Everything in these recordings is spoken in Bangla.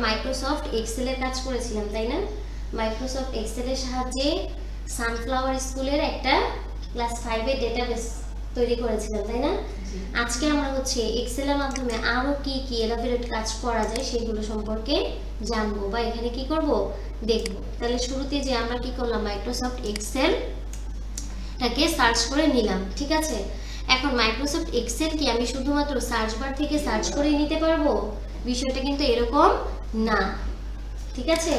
মাইক্রোসফট এক্সেলের কাজ করেছিলাম, তাই না? মাইক্রোসফট এক্সেলের সাহায্যে সানফ্লাওয়ার স্কুলের একটা ক্লাস 5 এর ডেটাবেস তৈরি করেছিলাম, তাই না? আজকে আমরা হচ্ছে এক্সেলের মাধ্যমে আরো কি কি এলাবোরেট কাজ করা যায় সেগুলো সম্পর্কে জানবো বা এখানে কি করব দেখবো। তাহলে শুরুতে যে আমরা কি করলাম, মাইক্রোসফট এক্সেলটাকে সার্চ করে নিলাম, ঠিক আছে? এখন মাইক্রোসফট এক্সেল কি আমি শুধুমাত্র সার্চ বার থেকে সার্চ করে নিতে পারবো? বিষয়টা কিন্তু এরকম না, ঠিক আছে?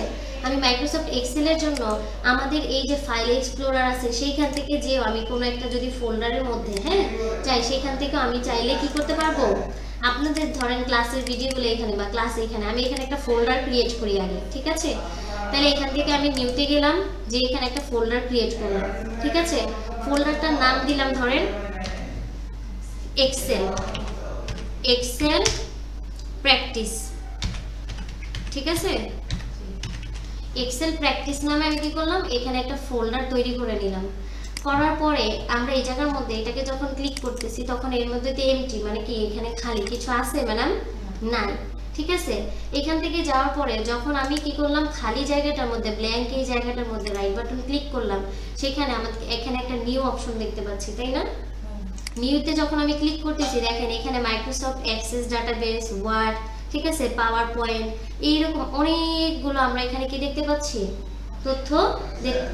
আমি মাইক্রোসফট এক্সেলের জন্য আমাদের এই যে ফাইল এক্সপ্লোরার আছে সেইখান থেকে যে আমি কোনো একটা যদি ফোল্ডারের মধ্যে চাই, সেখান থেকে আমি চাইলে কি করতে পারবো, আপনাদের ধরেন ক্লাসের ভিডিওগুলো এখানে বা ক্লাস এখানে আমি এখানে একটা ফোল্ডার ক্রিয়েট করি আগে, ঠিক আছে? তাহলে এখান থেকে আমি নিউতে গেলাম, যে এখানে একটা ফোল্ডার ক্রিয়েট করলাম, ঠিক আছে? ফোল্ডারটার নাম দিলাম ধরেন এক্সেল প্র্যাকটিস, ঠিক আছে? এক্সেল প্র্যাকটিস নামে আমি কি করলাম, এখানে একটা ফোল্ডার তৈরি করে নিলাম। করার পরে আমরা এই জায়গার মধ্যে এটাকে যখন ক্লিক করতেছি তখন এর মধ্যে এমটি মানে কি এখানে খালি কিছু আছে ম্যাডাম? নাই, ঠিক আছে? এখান থেকে যাওয়ার পরে যখন আমি কি করলাম, খালি জায়গাটার মধ্যে ব্ল্যাঙ্ক এই জায়গাটার মধ্যে রাইট বাটন ক্লিক করলাম, সেখানে আমাদের এখানে একটা নিউ অপশন দেখতে পাচ্ছি, তাই না? নিউতে যখন আমি ক্লিক করতেছি দেখেন এখানে মাইক্রোসফট অ্যাক্সেস ডাটাবেস, ওয়ার্ড, ঠিক আছে, পাওয়ার পয়েন্ট, এইরকম অনেকগুলো আমরা এখানে কি দেখতে পাচ্ছি, তথ্য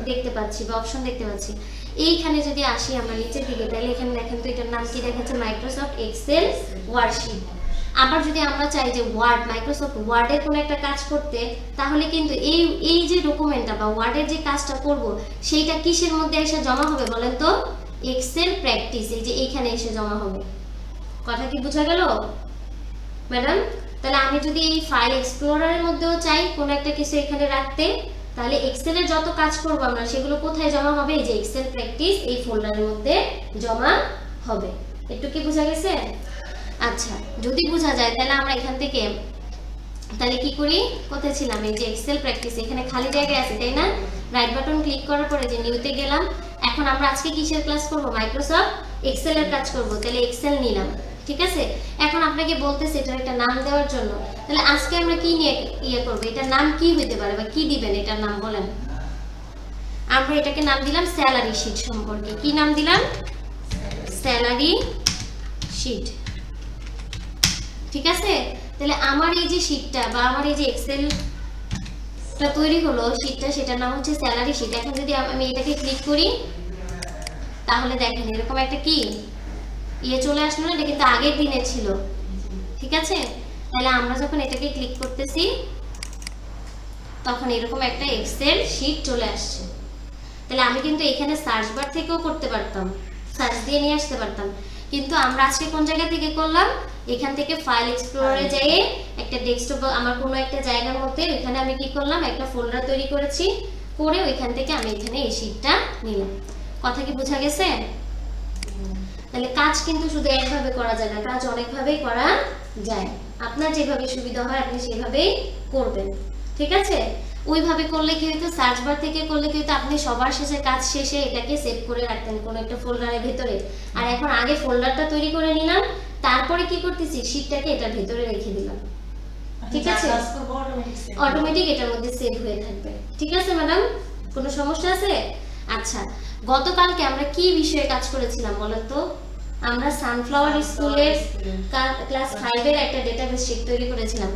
দেখতে পাচ্ছি বা অপশন দেখতে পাচ্ছি। এইখানে যদি আসি আমরা নিচের দিকে, তাহলে এখানে দেখেন তো এটার নাম কি দেখাচ্ছে, মাইক্রোসফট এক্সেল ওয়ার্কশিট। আবার যদি আমরা চাই যে ওয়ার্ড, মাইক্রোসফট ওয়ার্ডের কোনো একটা কাজ করতে, তাহলে কিন্তু এই যে ডকুমেন্টটা বা ওয়ার্ডের যে কাজটা করব সেইটা কিসের মধ্যে এসে জমা হবে বলেন তো? এক্সেল প্র্যাকটিস, এই যে এইখানে এসে জমা হবে। কথা কি বোঝা গেল ম্যাডাম? তাহলে আমি যদি এই ফাইল এক্সপ্লোরারের মধ্যেও চাই কোনো একটা কিছু এখানে রাখতে, তাহলে এক্সেলের যত কাজ করব আমরা সেগুলো কোথায় জমা হবে? এই যে এক্সেল প্র্যাকটিস এই ফোল্ডারের মধ্যে জমা হবে। একটু কি বোঝা গেছে? আচ্ছা, যদি বোঝা যায় তাহলে আমরা এখান থেকে তাহলে কি করি, কোথায় ছিলাম, এই যে এক্সেল প্র্যাকটিস এখানে খালি জায়গা আছে, তাই না? রাইট বাটন ক্লিক করার পরে যে নিউতে গেলাম, এখন আমরা আজকে কিসের ক্লাস করব, মাইক্রোসফট এক্সেলের কাজ করব, তাহলে এক্সেল নিলাম, ঠিক আছে? এখন আপনাকে বলতেছে এটার একটা নাম দেওয়ার জন্য, তাহলে আজকে আমরা কি নিয়ে করব, এটার নাম কি হতে পারে বা কি দিবেন এটার নাম বলেন? আমরা এটাকে নাম দিলাম স্যালারি শিট সম্পর্কে। কি নাম দিলাম? স্যালারি শিট, ঠিক আছে? তাহলে আমার এই যে শিটটা বা আমার এই যে এক্সেলটা তৈরি হলো শিটটা, সেটার নাম হচ্ছে স্যালারি শিট। এখন যদি আমি এটাকে ক্লিক করি তাহলে দেখেন এরকম একটা কি চলে আসলো না? এটা কিন্তু আগের দিনে ছিল, ঠিক আছে? তাহলে আমরা যখন এটাকে ক্লিক করতেছি তখন এরকম একটা এক্সেল শিট চলে আসছে। তাহলে আমি কিন্তু এখানে সার্চ বার থেকেও করতে পারতাম, সার্চ দিয়ে নিয়ে আসতে পারতাম, কিন্তু আমরা আজকে কোন জায়গা থেকে করলাম, এখান থেকে ফাইল এক্সপ্লোরারে যেয়ে একটা ডেস্কটপ আমার কোনো একটা জায়গার মধ্যে ওইখানে আমি কি করলাম, একটা ফোল্ডার তৈরি করেছি, করে ওইখান থেকে আমি এখানে এই শিটটা নিলাম। কথা কি বোঝা গেছে? তাহলে কাজ কিন্তু শুধু একভাবে করা যায় না, কাজ অনেকভাবেই করা যায়। আপনার যেভাবে সুবিধা হয় আপনি সেভাবেই করবেন, ঠিক আছে? ওইভাবে করলে কি হতো, সার্চ বার থেকে করলে কি হতো, আপনি সবার শেষে কাজ শেষে এটাকে সেভ করে রাখতেন কোনো একটা ফোল্ডারের ভেতরে। আর এখন আগে ফোল্ডারটা তৈরি করে নিলাম, তারপরে কি করতেছি, শীটটাকে এটার ভেতরে রেখে দিলাম, ঠিক আছে? অটোমেটিক এটার মধ্যে সেভ হয়ে থাকবে, ঠিক আছে ম্যাডাম? কোনো সমস্যা আছে? আচ্ছা, গতকালকে আমরা কি বিষয়ে কাজ করেছিলাম বলেন তো? আমরা সানফ্লাওয়ার স্কুলের ক্লাস 5 এর একটা ডেটাবেস শিট তৈরি করেছিলাম।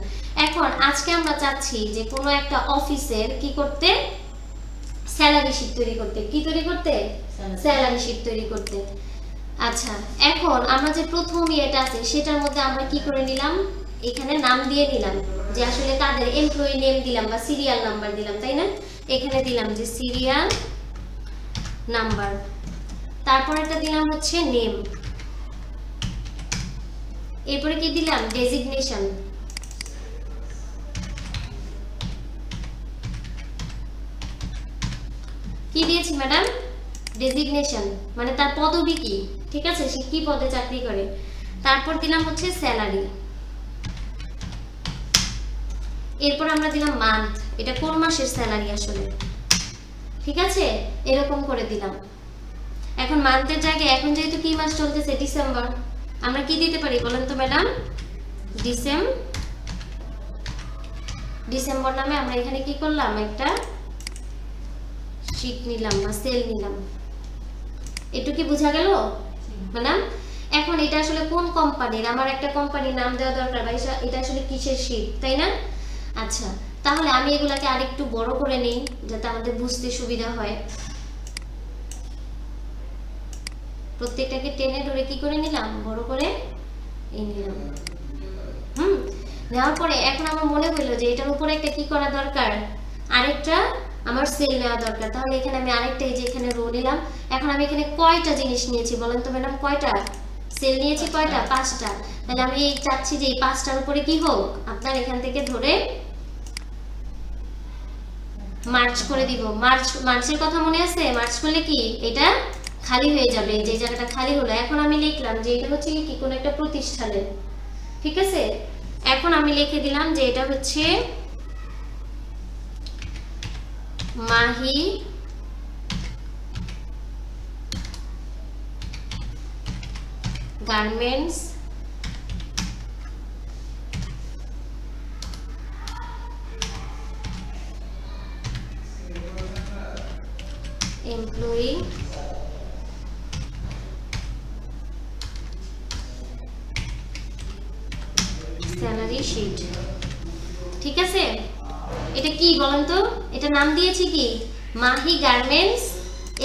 এখন আজকে আমরা চাচ্ছি যে কোনো একটা অফিসের কি করতে, স্যালারি শিট তৈরি করতে। কি তৈরি করতে? স্যালারি শিট তৈরি করতে। আচ্ছা, এখন আমরা যে প্রথম ইয়েটা আছে সেটার মধ্যে আমরা কি করে নিলাম, এখানে নাম দিয়ে নিলাম যে আসলে তাদের এমপ্লয়ি নেম দিলাম বা সিরিয়াল নাম্বার দিলাম, তাই না? এখানে দিলাম যে সিরিয়াল নাম্বার, তারপর এটা দিলাম হচ্ছে নেম, এরপরে কি দিলাম, ডেজিগনেশন, কি দিয়েছি ম্যাডাম? ডেজিগনেশন মানে তার পদবি কি, ঠিক আছে, সে কি পদে চাকরি করে। তারপর দিলাম হচ্ছে স্যালারি, এরপর আমরা দিলাম মান্থ, এটা কোন মাসের স্যালারি আসলে, ঠিক আছে? এরকম করে দিলাম। এখন মান্থের জায়গায় এখন যেহেতু কি মাস চলতেছে, ডিসেম্বর, আমরা কি দিতে পারি বলেন তো ম্যাডাম? ডিসেম্বর নামে আমরা এখানে কি করলাম, একটা শীট নিলাম বা সেল নিলাম। একটু কি বোঝা গেল ম্যাডাম? এখন এটা আসলে কোন কোম্পানির, আমার একটা কোম্পানির নাম দেওয়া দরকার, ভাই এটা আসলে কিসের শীট, তাই না? আচ্ছা, তাহলে আমি এগুলাকে আরেকটু বড় করে নিই যাতে আমাদের বুঝতে সুবিধা হয়। প্রত্যেকটাকে টেনে ধরে কি করে নিলাম, বড় করে এই নিলাম। নেওয়ার পরে এখন আমার মনে হইলো যে এটার উপরে একটা কি করা দরকার, আরেকটা আমার সেল নেওয়া দরকার। তাহলে এখানে আমি আরেকটা এই যে এখানে রো নিলাম। এখন আমি এখানে কয়টা জিনিস নিয়েছি বলেন তো ম্যাডাম, কয়টা সেল নিয়েছি, কয়টা, 5টা। তাহলে আমি চাচ্ছি যে এই 5টার উপরে কি হোক, আপনার এখান থেকে ধরে মার্চ করে দিব। মার্চের কথা মনে আছে? মার্চ করলে কি এটা খালি হয়ে যাবে, যে জায়গাটা খালি হলো। এখন আমি লিখলাম যে এটা হচ্ছে কি কোন একটা প্রতিষ্ঠানের, ঠিক আছে? এখন আমি লিখে দিলাম যে এটা হচ্ছে Mahi garments employee salary sheet, ঠিক আছে? এটা কি বলেন তো, এটা নাম দিয়েছি কি, Mahi garments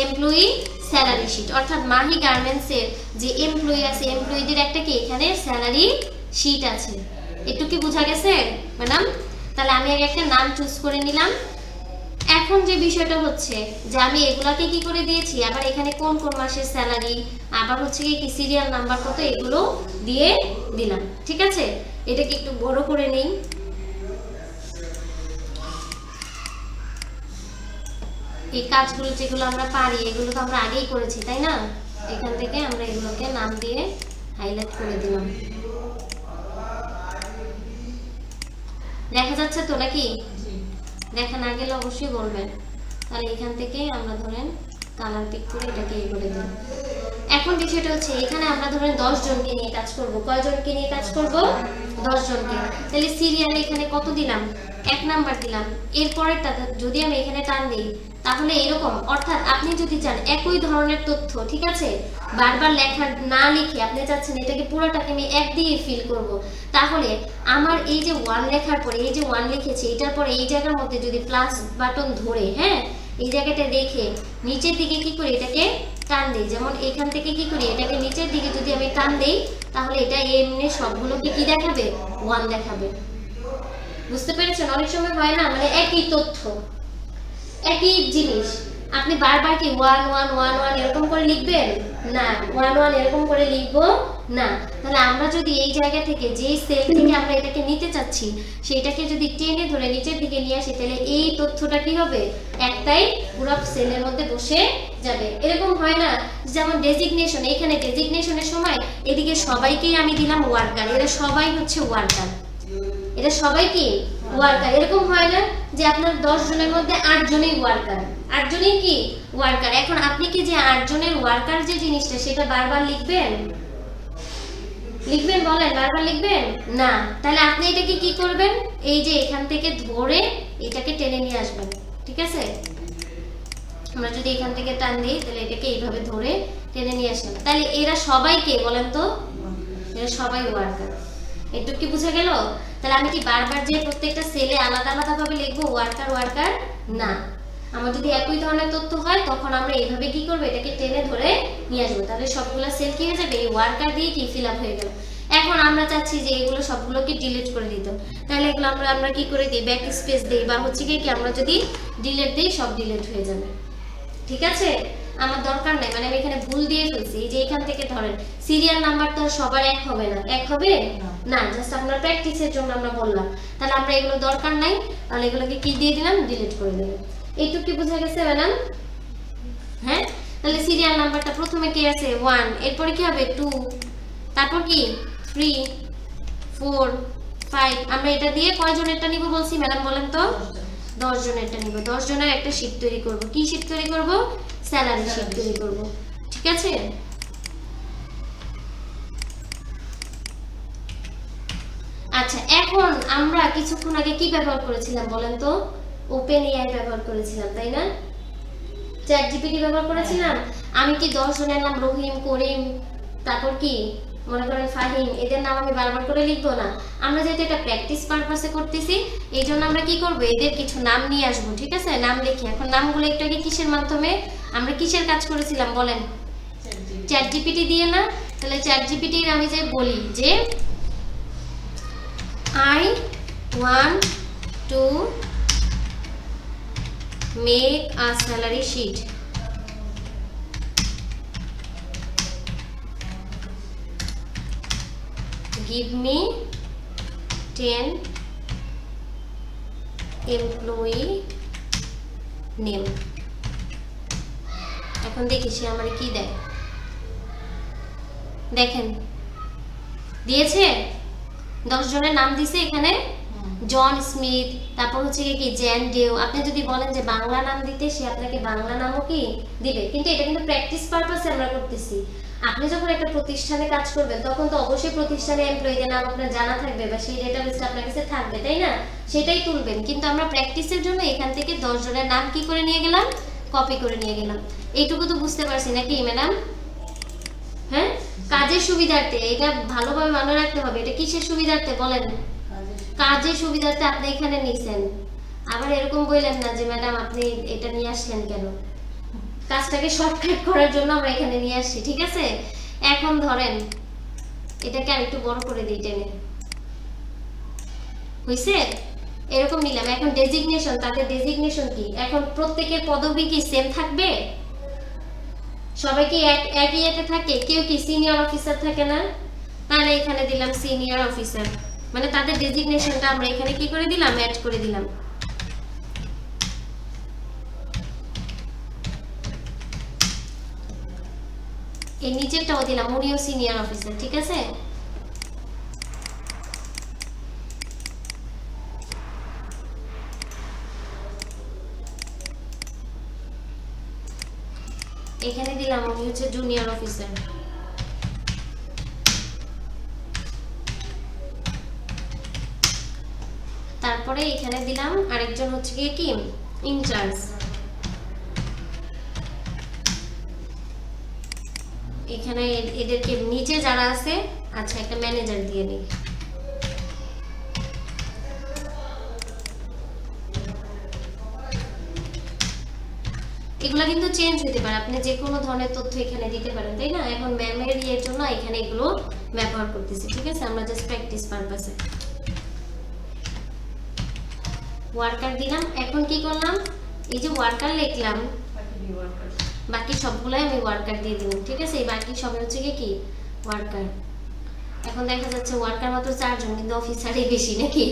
employee salary sheet. অর্থাৎ মাহি গার্মেন্টস এর যে এমপ্লয়ি আছে, এমপ্লয়িদের একটা কি এখানে স্যালারি শিট আছে। একটু কি বোঝা গেছে ম্যাডাম? তাহলে আমি আগে একটা নাম চুজ করে নিলাম। এখন যে বিষয়টা হচ্ছে যে আমি এগুলাকে কি করে দিয়েছি, আবার এখানে কোন কোন মাসের স্যালারি, আবার হচ্ছে কি সিরিয়াল নাম্বার কত, এগুলো দিয়ে দিলাম, ঠিক আছে? এটাকে একটু বড় করে নেই। এই কাজগুলো যেগুলো আমরা পারি এগুলো তো আমরা আগেই করেছি, তাই না? এখান থেকে আমরা এগুলোকে নাম দিয়ে হাইলাইট করে দিলাম। দেখা যাচ্ছে তো নাকি? দেখা না গেলে অবশ্যই বলবেন। তাহলে এখান থেকে আমরা ধরেন কালার পিক করে এটাকে এই করে দিই। এখন বিষয়টা হচ্ছে এখানে আমরা ধরেন 10 জনকে নিয়ে কাজ করব। কয়জনকে নিয়ে কাজ করব? 10 জনকে। তাহলে সিরিয়ালে এখানে কত দিলাম, 1 নাম্বার দিলাম। এরপরেরটা যদি আমি এখানে টান দিই তাহলে এরকম, অর্থাৎ আপনি যদি চান একই ধরনের তথ্য, ঠিক আছে, বারবার লেখা না লিখে আপনি চাচ্ছেন এটাকে পুরোটাকে আমি 1 দিয়ে ফিল করব, তাহলে আমার এই যে 1 লেখার পরে এই যে 1 লিখেছি এটার পরে এই জায়গার মধ্যে যদি প্লাস বাটন ধরে, হ্যাঁ, এই জায়গাটা রেখে নিচের দিকে কি করি, এটাকে টান দেই। যেমন এখান থেকে কি করি, এটাকে নিচের দিকে যদি আমি টান দেই তাহলে এটা এমনি সবগুলোকে কি দেখাবে, 1 দেখাবে। বুঝতে পেরেছেন? অনেক সময় হয় না, মানে একই তথ্য একই জিনিস আপনি বারবার কি 1 1 1 1 এরকম করে লিখবেন না, 1 1 এরকম করে লিখবো না। তাহলে আমরা যদি এই জায়গা থেকে যে সেল থেকে আমরা এটাকে নিতে চাচ্ছি সেটাকে যদি টেনে ধরে নিচের দিকে নিয়ে আসি তাহলে এই তথ্যটা কি হবে, একটাই পুরো সেলের মধ্যে বসে যাবে। এরকম হয় না, যেমন ডেজিগনেশন, এখানে ডেজিগনেশনের সময় এদিকে সবাইকেই আমি দিলাম ওয়ার্কার, এরা সবাই হচ্ছে ওয়ার্কার, এটা সবাই কি ওয়ার্কার। এরকম হয় না যে আপনার 10 জনের মধ্যে 8 জনই ওয়ার্কার, 8 জনই কি ওয়ার্কার। এখন আপনি কি যে 8 জনের ওয়ার্কার যে জিনিসটা সেটা বারবার লিখবেন, লিখবেন বলেন, বারবার লিখবেন না। তাহলে আপনি এটাকে কি করবেন, এই যে এখান থেকে ধরে এটাকে টেনে নিয়ে আসবেন, ঠিক আছে? আমরা যদি এখান থেকে টান দিই তাহলে এটাকে এইভাবে ধরে টেনে নিয়ে আসবেন। তাহলে এরা সবাই কে বলেন তো, এরা সবাই ওয়ার্কার। একটু কি বুঝা গেল? তাহলে আমি কি বারবার যে প্রত্যেকটা সেলে আলাদা আলাদা ভাবে লিখবো ওয়ার্কার ওয়ার্কার না। আমার যদি একই ধরনের তথ্য হয় তখন আমরা এইভাবে কি করব, এটাকে টেনে ধরে নিয়ে আসবো। তাহলে সবগুলো সেল কি হয়ে যাবে, এই ওয়ার্কার দিয়ে কি ফিল আপ হয়ে গেল। এখন আমরা চাচ্ছি যে এগুলো সবগুলোকে ডিলিট করে দিতে, তাহলে এগুলো আমরা কি করে দিই, ব্যাক স্পেস দেই, বা হচ্ছে কি আমরা যদি ডিলিট দেই সব ডিলিট হয়ে যাবে, ঠিক আছে? আমার দরকার নাই, মানে আমি এখানে ভুল দিয়ে ফেলছি। এই যে এখান থেকে ধরেন সিরিয়াল নাম্বার তো সবার এক হবে না, এক হবে না, জাস্ট আপনার প্র্যাকটিসের জন্য আমরা বললাম। তাহলে আমরা এগুলো দরকার নাই, তাহলে এগুলোকে কি দিয়ে দিলাম, ডিলিট করে দিলাম। এইটুকু কি বোঝা গেছে ম্যাডাম? হ্যাঁ, তাহলে সিরিয়াল নাম্বারটা প্রথমে কি আছে 1, এরপরে কি হবে 2, তারপর কি 3 4 5। আমরা এটা দিয়ে কয়জনেরটা নিব বলছি ম্যাডাম বলেন তো? 10 জনেরটা নিব। 10 জনের একটা শীট তৈরি করব। কি শীট তৈরি করব? স্যালারি শীট তৈরি করব, ঠিক আছে? আচ্ছা, এখন আমরা কিছুক্ষণ আগে কি ব্যবহার করেছিলাম বলেন তো? ওপেন এআই ব্যবহার করেছিলাম, তাই না? চ্যাট জিপিটি ব্যবহার করেছিলাম। আমি কি 10 জনের নাম রহিম, করিম, তারপর কি মনে করেন ফাহিম, এদের নাম আমি বারবার করে লিখবো না। আমরা যেহেতু এটা প্র্যাকটিস পারপাসে করতেছি, এই জন্য আমরা কি করব, এদের কিছু নাম নিয়ে আসবো, ঠিক আছে? নাম লিখি। এখন নামগুলো একটু আগে কিসের মাধ্যমে, আমরা কিসের কাজ করেছিলাম বলেন? চ্যাট জিপিটি দিয়ে না? তাহলে চ্যাট জিপিটির আমি যে বলি যে I want to make a salary sheet. Give me 10 employee name. এখন দেখি সে আমার কি দেয়। দেখেন দিয়েছে, 10 জনের নাম দিছে এখানে। জন স্মিথ, তারপর হচ্ছে কি জ্যান ডেও। আপনি যদি বলেন যে বাংলা নাম দিতে, সে আপনাকে বাংলা নামও কি দিবে, কিন্তু এটা কিন্তু প্র্যাকটিস পারপাসে আমরা করতেছি। আপনি যখন একটা প্রতিষ্ঠানে কাজ করবেন, তখন তো অবশ্যই প্রতিষ্ঠানে এমপ্লয়ীদের নাম আপনার জানা থাকবে বা সেই ডেটাবেসটা আপনার কাছে থাকবে, তাই না? সেটাই তুলবেন। কিন্তু আমরা প্র্যাকটিসের জন্য এখান থেকে 10 জনের নাম কি করে নিয়ে গেলাম, কপি করে নিয়ে গেলাম। এইটুকু তো বুঝতে পারছি নাকি ম্যাডাম? হ্যাঁ, কাজের সুবিধার্থে, এটা ভালোভাবে মনে রাখতে হবে। এটা কিসের সুবিধার্থে বলেন? কাজের সুবিধার্থে আপনি এখানে নিছেন। আবার এরকম বললেন না যে ম্যাডাম আপনি এটা নিয়ে আসলেন কেন, কাজটাকে শর্টকাট করার জন্য আমরা এখানে নিয়ে আসছি, ঠিক আছে? এখন ধরেন এটাকে আরেকটু বড় করে দিই, টেনে হইছে এরকম নিলাম। এখন ডেজিগনেশন, তাদের ডেজিগনেশন কি? এখন প্রত্যেকের পদবি কি সেম থাকবে? সবাই কি একই এতে থাকে? কেউ কি সিনিয়র অফিসার থাকে না? তাহলে এখানে দিলাম সিনিয়র অফিসার, মানে তাদের ডেজিগনেশনটা আমরা এখানে কি করে দিলাম, অ্যাড করে দিলাম। এই নিচেরটাও দিলাম, উনিও সিনিয়র অফিসার, ঠিক আছে? এখানে দিলাম উনি হচ্ছে জুনিয়র অফিসার। তারপরে এখানে দিলাম আরেকজন হচ্ছে কি ইনচার্জ। এখানে এদেরকে নিচে যারা আছে, আচ্ছা একটা ম্যানেজার দিয়ে নিই। এগুলা কিন্তু চেঞ্জ হতে পারে, আপনি যে কোনো ধরনের তথ্য এখানে দিতে পারেন, তাই না? এখন ম্যামের ইয়ের জন্য এখানে এগুলো ব্যবহার করতেছি, ঠিক আছে? আমরা জাস্ট প্র্যাকটিস পারপাসে ওয়ার্কার দিলাম। এখন কি করলাম, এই যে ওয়ার্কার লিখলাম, বাকি সবগুলাই আমি ওয়ার্কার দিয়ে দিলাম, ঠিক আছে? এই বাকি সব হচ্ছে কি ওয়ার্কার। এখন দেখা যাচ্ছে ওয়ার্কার মাত্র 4 জন, কিন্তু অফিসারই বেশি নাকি?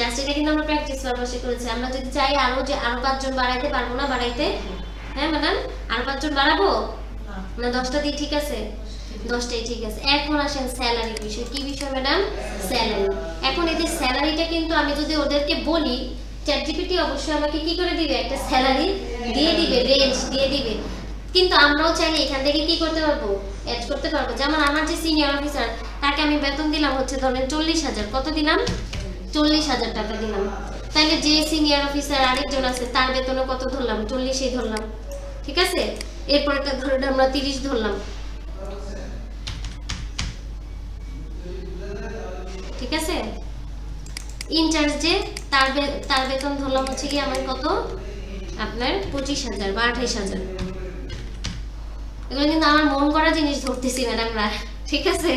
জাস্ট এটা কিন্তু আমরা প্র্যাকটিস পারপাসে করেছি। আমরা যদি চাই আরো 5 জন বাড়াইতে পারবো না? বাড়াইতে, হ্যাঁ ম্যাডাম, আরো 5 জন বাড়াবো না? 10টা দিই, ঠিক আছে? 10টাই ঠিক আছে। এখন আসেন স্যালারি বিষয়। কি বিষয় ম্যাডাম? স্যালারি। এখন এদের স্যালারিটা কিন্তু আমি যদি ওদেরকে বলি, চ্যাটজিপিটি অবশ্যই আমাকে কি করে দিবে, একটা স্যালারি দিয়ে দিবে, রেঞ্জ দিয়ে দিবে। কিন্তু আমরাও চাইলে এখান থেকে কি করতে পারবো, অ্যাড করতে পারবো। যেমন আমার যে সিনিয়র অফিসার, তাকে আমি বেতন দিলাম হচ্ছে ধরেন 40,000। কত দিলাম? 40,000 টাকা দিলাম। তাহলে যে সিনিয়র অফিসার আরেকজন আছে, তার বেতনও কত ধরলাম? 40ই ধরলাম, ঠিক আছে? এরপরটা ধরে আমরা 30 ধরলাম, ঠিক আছে? ইনচার্জ যে, তার বেতন ধরলাম হচ্ছে কি আমার কত, আপনার 25,000 বা 28,000। এগুলো কিন্তু আমার মন করা জিনিস ধরতেছি ম্যাডামরা, ঠিক আছে?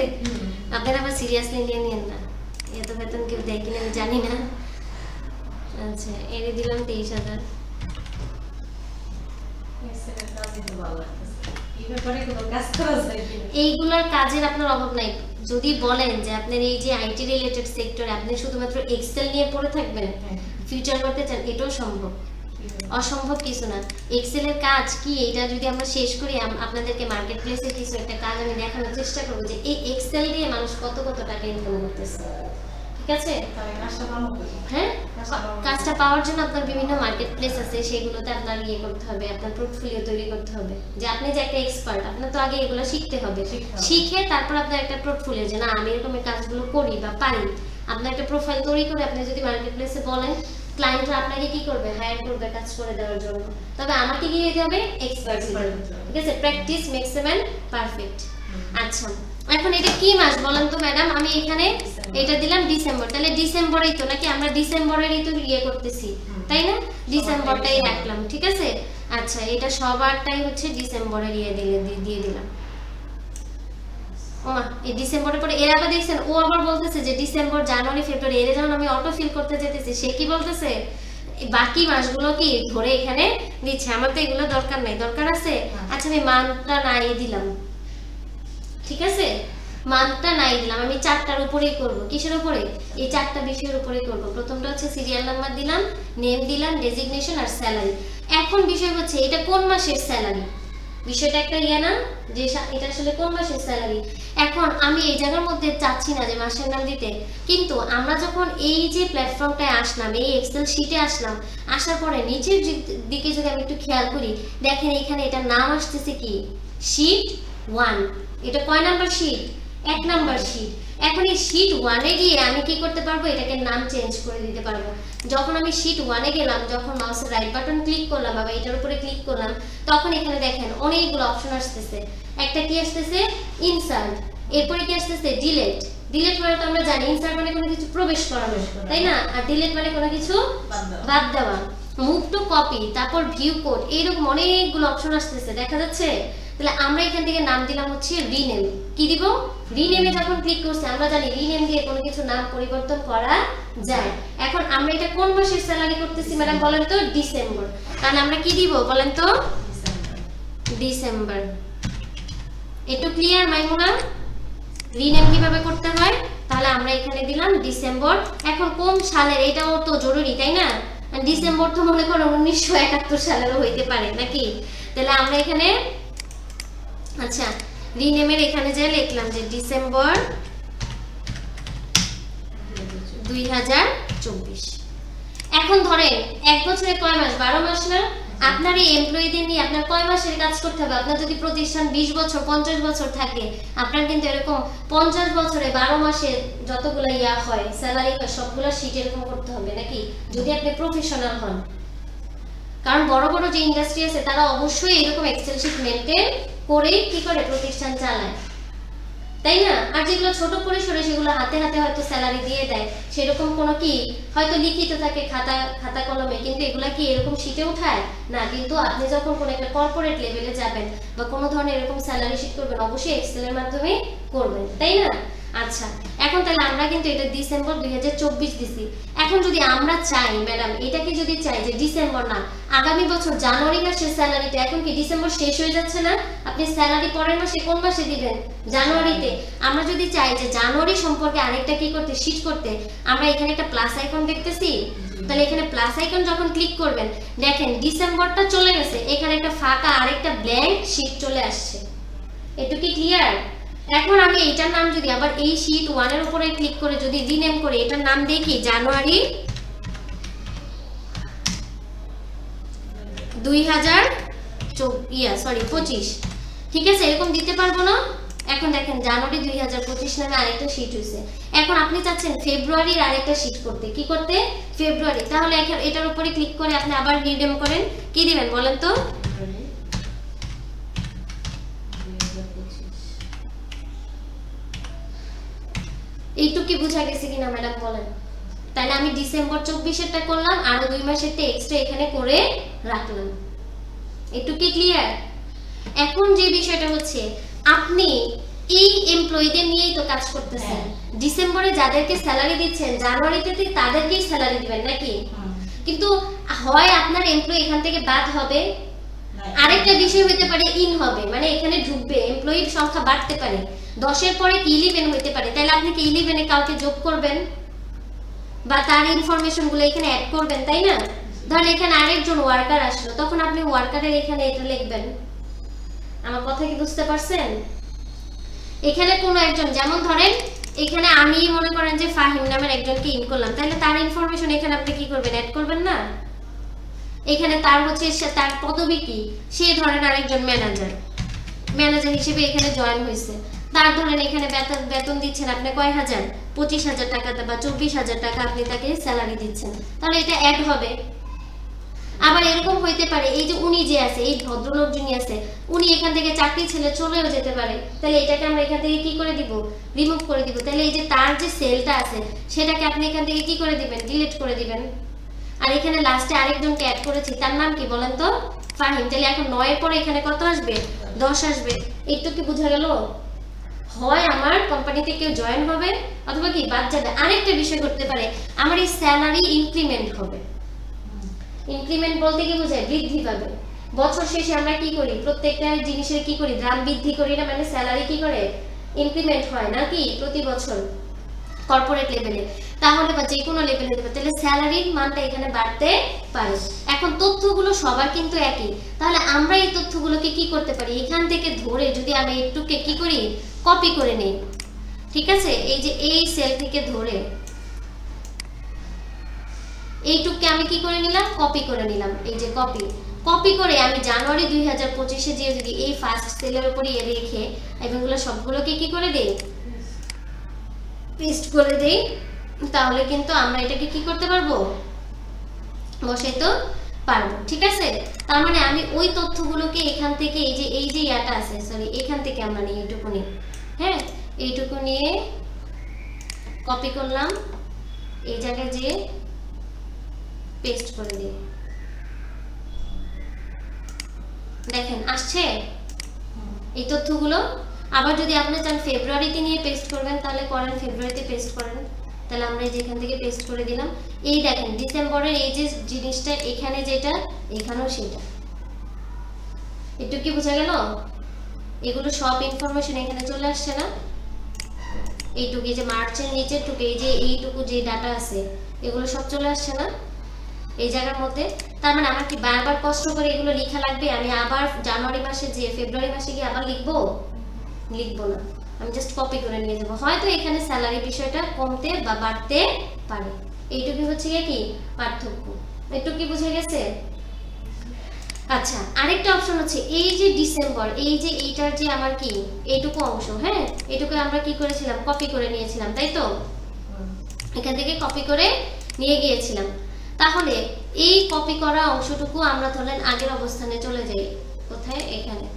আপনারা আবার সিরিয়াসলি নিয়ে নিন না, এত বেতন কেউ দেয় কিনা আমি জানি না। আচ্ছা, এনে দিলাম 23,000। এইগুলোর কাজের আপনার অভাব নাই। যদি বলেন যে আপনার এই যে আইটি রিলেটেড সেক্টরে আপনি শুধুমাত্র এক্সেল নিয়ে পড়ে থাকবেন, ফিউচার করতে চান, এটাও সম্ভব, অসম্ভব কিছু না। এক্সেলের কাজ কি, এটা যদি আমরা শেষ করি, আপনাদেরকে মার্কেট প্লেসে কিছু একটা কাজ আমি দেখানোর চেষ্টা করবো যে এই এক্সেল দিয়ে মানুষ কত টাকা ইনকাম করতেছে, ঠিক আছে? হ্যাঁ, কাজটা পাওয়ার জন্য আপনার বিভিন্ন মার্কেট প্লেস আছে, সেগুলোতে আপনার ইয়ে করতে হবে, আপনার পোর্টফোলিও তৈরি করতে হবে যে আপনি যে একটা এক্সপার্ট, আপনার তো আগে এগুলো শিখতে হবে। শিখে তারপর আপনার একটা পোর্টফোলিও, যে না আমি এরকম কাজগুলো করি বা পারি, আপনার একটা প্রোফাইল তৈরি করে আপনি যদি মার্কেট প্লেসে বলেন, ক্লায়েন্টরা আপনাকে কি করবে, হায়ার করবে কাজ করে দেওয়ার জন্য। তবে আমাকে কি দিতে হবে, এক্সপার্ট, ঠিক আছে। Practice makes a man perfect. আচ্ছা এখন এটা কি মাস বলেন তো ম্যাডাম? আমি এখানে এটা দিলাম ডিসেম্বর, তাহলে ডিসেম্বরেই তো নাকি, আমরা ডিসেম্বরেরই তো ইয়ে করতেছি তাই না, ডিসেম্বরটাই রাখলাম, ঠিক আছে। আচ্ছা এটা সবারটাই হচ্ছে ডিসেম্বরের ইয়ে দিয়ে দিলাম। ওমা এই ডিসেম্বরের পরে এর আবার দেখছেন ও আবার বলতেছে যে ডিসেম্বর জানুয়ারি ফেব্রুয়ারি, এর যখন আমি অটো ফিল করতে যেতেছি সে কি বলতেছে, বাকি মাসগুলো কি ধরে এখানে দিচ্ছে, আমার তো এগুলো দরকার নাই, দরকার আছে। আচ্ছা আমি মান্থটা নাই দিলাম, ঠিক আছে, মান্থটা নাই দিলাম, আমি 4টার উপরেই করব। কিসের উপরে, এই 4টা বিষয়ের উপরেই করব। প্রথমটা হচ্ছে সিরিয়াল নাম্বার দিলাম, নেম দিলাম, ডেজিগনেশন আর স্যালারি। এখন বিষয় হচ্ছে এটা কোন মাসের স্যালারি, বিষয়টা একটা ইয়া না যে এটা আসলে কোন মাসের স্যালারি। এখন আমি এই জায়গার মধ্যে চাচ্ছি না যে মাসের নাম দিতে, কিন্তু আমরা যখন এই যে প্ল্যাটফর্মটায় আসলাম, এই এক্সেল শিটে আসলাম, আসার পরে নিচের দিকে যদি আমি একটু খেয়াল করি, দেখেন এখানে এটা নাম আসতেছে কি, শীট 1। এটা কয় নাম্বার শীট, 1 নাম্বার শীট। এখন এই শীট 1-এ গিয়ে আমি কি করতে পারবো, এটাকে নাম চেঞ্জ করে দিতে পারবো। যখন আমি শীট 1-এ গেলাম, যখন মাউসের রাইট বাটন ক্লিক করলাম বা এটার উপরে ক্লিক করলাম, তখন এখানে দেখেন অনেকগুলো অপশন আসতেছে। একটা কি আসতেছে, ইনসার্ট, এরপরে কি আসতেছে, ডিলেট। ডিলেট মানে তো আমরা জানি ইনসার্ট মানে কোনো কিছু প্রবেশ করানো, তাই না, আর ডিলেট মানে কোনো কিছু বাদ দেওয়া। মুভ টু কপি, তারপর ভিউ কোড, এইরকম অনেকগুলো অপশন আসতেছে, দেখা যাচ্ছে। তাহলে আমরা এখান থেকে নাম দিলাম হচ্ছে রিনেম। কি দিব, রিনেমে যখন ক্লিক করছি আমরা জানি রিনেম দিয়ে কোনো কিছু নাম পরিবর্তন করা যায়। এখন আমরা এটা কোন মাসের স্যালারি করতেছি ম্যাডাম বলেন তো, ডিসেম্বর। কারণ আমরা কি দিব বলেন তো, ডিসেম্বর। একটু ক্লিয়ার মাইমুনা, রিনেম কিভাবে করতে হয়? তাহলে আমরা এখানে দিলাম ডিসেম্বর। এখন কোন সালের এটাও তো জরুরি তাই না, ডিসেম্বর তো মনে করো 1971 সালেরও হইতে পারে নাকি। তাহলে আমরা এখানে আচ্ছা রিনেমের এখানে যে লিখলাম যে ডিসেম্বর 2024। এখন ধরেন এক বছরে কয় মাস, 12 মাস না। আপনার এই এমপ্লয়ীদের নিয়ে আপনার কয় মাসের কাজ করতে হবে? আপনার যদি প্রতিষ্ঠান 20 বছর 50 বছর থাকে, আপনার কিন্তু এরকম 50 বছরে 12 মাসে যতগুলো ইয়া হয় স্যালারি হয় সবগুলো শীট এরকম করতে হবে নাকি, যদি আপনি প্রফেশনাল হন। কারণ বড় বড় যে ইন্ডাস্ট্রি আছে তারা অবশ্যই এরকম এক্সেল শীট মেইনটেইন করে কি করে প্রতিষ্ঠান চালায়, তাই না। আর যেগুলো ছোট পরিসরে সেগুলো হাতে হাতে হয়তো স্যালারি দিয়ে দেয়, সেরকম কোনো কি হয়তো লিখিত থাকে খাতা কলমে, কিন্তু এগুলা কি এরকম শীটে উঠায় না। কিন্তু আপনি যখন কোনো একটা কর্পোরেট লেভেলে যাবেন বা কোনো ধরনের এরকম স্যালারি শীট করবেন, অবশ্যই এক্সেলের মাধ্যমে করবেন, তাই না। আচ্ছা এখন তাহলে আমরা কিন্তু এটা ডিসেম্বর 2024 দিছি। এখন যদি আমরা চাই ম্যাডাম এটাকে যদি চাই যে ডিসেম্বর না আগামী বছর জানুয়ারি মাসের স্যালারিটা, এখন কি ডিসেম্বর শেষ হয়ে যাচ্ছে না, আপনি স্যালারি পরের মাসে কোন মাসে দিবেন, জানুয়ারিতে। আমরা যদি চাই যে জানুয়ারি সম্পর্কে আরেকটা কি করতে, শীট করতে, আমরা এখানে একটা প্লাস আইকন দেখতেছি, তাহলে এখানে প্লাস আইকন যখন ক্লিক করবেন দেখেন ডিসেম্বরটা চলে গেছে, এখানে একটা ফাঁকা আরেকটা ব্ল্যাঙ্ক শীট চলে আসছে। একটু কি ক্লিয়ার? এখন আমি এটার নাম যদি আবার এই শীট 1 এর উপরে ক্লিক করে যদি রিনেম করে এটার নাম দেখি জানুয়ারি 2025, ঠিক আছে, এরকম দিতে পারবো না। এখন দেখেন জানুয়ারি 2025 নামে আরেকটা শীট হয়েছে। এখন আপনি চাচ্ছেন ফেব্রুয়ারির আরেকটা শীট করতে, কি করতে, ফেব্রুয়ারি। তাহলে এখন এটার উপরে ক্লিক করে আপনি আবার রিনেম করেন, কি দিবেন বলেন তো, এইটুকু কি বুঝা গেছে কিনা ম্যাডাম বলেন। তাহলে আমি ডিসেম্বর 24-এরটা করলাম, আরো 2 মাসেরটা এক্সট্রা এখানে করে রাখলাম। একটু কি ক্লিয়ার? এখন যে বিষয়টা হচ্ছে আপনি এই এমপ্লয়ীদের নিয়েই তো কাজ করতেছেন, ডিসেম্বরে যাদেরকে স্যালারি দিচ্ছেন জানুয়ারিতে তাদেরকেই স্যালারি দিবেন নাকি। কিন্তু হয় আপনার এমপ্লয়ি এখান থেকে বাদ হবে, আরেকটা বিষয় হতে পারে ইন হবে, মানে এখানে ঢুকবে, এমপ্লয়ির সংখ্যা বাড়তে পারে, 10-এর পরে কি 11 হতে পারে। তাহলে আপনি কি 11-এ কাউকে যোগ করবেন বা তার ইনফরমেশন গুলো এখানে অ্যাড করবেন, তাই না। ধরেন এখানে আরেকজন ওয়ার্কার আসলো, তখন আপনি ওয়ার্কারের এখানে এটা লিখবেন। আমার কথা কি বুঝতে পারছেন? এখানে কোনো একজন, যেমন ধরেন এখানে আমি মনে করেন যে ফাহিম নামের একজনকে ইন করলাম, তাহলে তার ইনফরমেশন এখানে আপনি কি করবেন, অ্যাড করবেন না। এখানে তার হচ্ছে তার পদবি কি, সে ধরেন আরেকজন ম্যানেজার হিসেবে এখানে জয়েন হয়েছে, তার ধরেন এখানে বেতন দিচ্ছেন আপনি কয় হাজার, 25,000 টাকা বা 24,000 টাকা আপনি তাকে স্যালারি দিচ্ছেন, তাহলে এটা অ্যাড হবে। আবার এরকম হইতে পারে এই যে উনি যে আছে, এই ভদ্রলোক যিনি আছে, উনি এখান থেকে চাকরি ছেড়ে চলেও যেতে পারে, তাহলে এটাকে আমরা এখান থেকে কি করে দিব, রিমুভ করে দিব। তাহলে এই যে তার যে সেলটা আছে সেটাকে আপনি এখান থেকে কি করে দিবেন, ডিলিট করে দিবেন। আর এখানে লাস্টে আরেকজনকে অ্যাড করেছি, তার নাম কি বলেন তো, ফাহিম। তাহলে এখন 9 এর পরে এখানে কত আসবে, 10 আসবে। একটু কি বোঝা গেল? হয় আমার কোম্পানিতে কেউ জয়েন হবে অথবা কি বাদ যাবে। আরেকটা বিষয় করতে পারে, আমার এই স্যালারি ইনক্রিমেন্ট হবে। ইনক্রিমেন্ট বলতে কি বোঝায়, বৃদ্ধি পাবে। বছর শেষে আমরা কি করি, প্রত্যেকটা জিনিসের কি করি, দাম বৃদ্ধি করি না, মানে স্যালারি কি করে, ইনক্রিমেন্ট হয় নাকি প্রতি বছর কর্পোরেট লেভেলে, তাহলে বা যে কোনো লেভেলে দেবে, তাহলে স্যালারির মানটা এখানে বাড়তে পারে। এখন তথ্যগুলো সবার কিন্তু একই, তাহলে আমরা এই তথ্যগুলোকে কি করতে পারি, এখান থেকে ধরে যদি আমি একটুকে কি করি, কপি করে নিই। ঠিক আছে, এই যে এই সেল থেকে ধরে এইটুকু আমি কি করে নিলাম, কপি করে নিলাম। এই যে কপি করে আমি জানুয়ারি 2025-এ যে যদি এই ফার্স্ট সেলের উপরে রেখে এগুলো সবগুলোকে কি করে দেই, পেস্ট করে দেই, তাহলে কিন্তু আমরা এটাকে কি করতে পারবো, বসাইতে পারবো। ঠিক আছে, তার মানে আমি ওই তথ্যগুলোকে এখান থেকে এই যে ইয়াটা আছে, সরি এখান থেকে আমরা নিই এইটুকু নিই, হ্যাঁ এইটুকু নিয়ে কপি করলাম, এই জায়গায় যে পেস্ট করে দিই। দেখেন আসছে এই তথ্যগুলো। আবার যদি আপনি চান ফেব্রুয়ারিতে নিয়ে পেস্ট করবেন তাহলে করেন, ফেব্রুয়ারিতে পেস্ট করেন। তাহলে আমরা যেখান থেকে পেস্ট করে দিলাম, এই দেখেন ডিসেম্বরের এই যে জিনিসটা এখানে যেটা, এখানেও সেটা। একটু কি বোঝা গেল? এগুলো সব ইনফরমেশন এখানে চলে আসছে না, এইটুকু যে মার্চের নিচের টুকু, এই যে এইটুকু যে ডাটা আছে এগুলো সব চলে আসছে না এই জায়গার মধ্যে। তার মানে আমার কি বারবার কষ্ট করে এগুলো লেখা লাগবে? আমি আবার জানুয়ারি মাসে যে ফেব্রুয়ারি মাসে গিয়ে আবার লিখবো না, আমি জাস্ট কপি করে নিয়ে যাবো। হয়তো এখানে স্যালারি বিষয়টা কমতে বা বাড়তে পারে, এইটুকু হচ্ছে কি পার্থক্য। একটু কি বুঝে গেছে? আচ্ছা, আরেকটা অপশন হচ্ছে এই যে ডিসেম্বর, এই যে এইটার যে আমার কি এইটুকু অংশ, হ্যাঁ এইটুকু আমরা কি করেছিলাম, কপি করে নিয়েছিলাম, তাই তো? এখান থেকে কপি করে নিয়ে গিয়েছিলাম। তাহলে এই কপি করা অংশটুকু আমরা ধরেন আগের অবস্থানে চলে যাই, কোথায়, এখানে।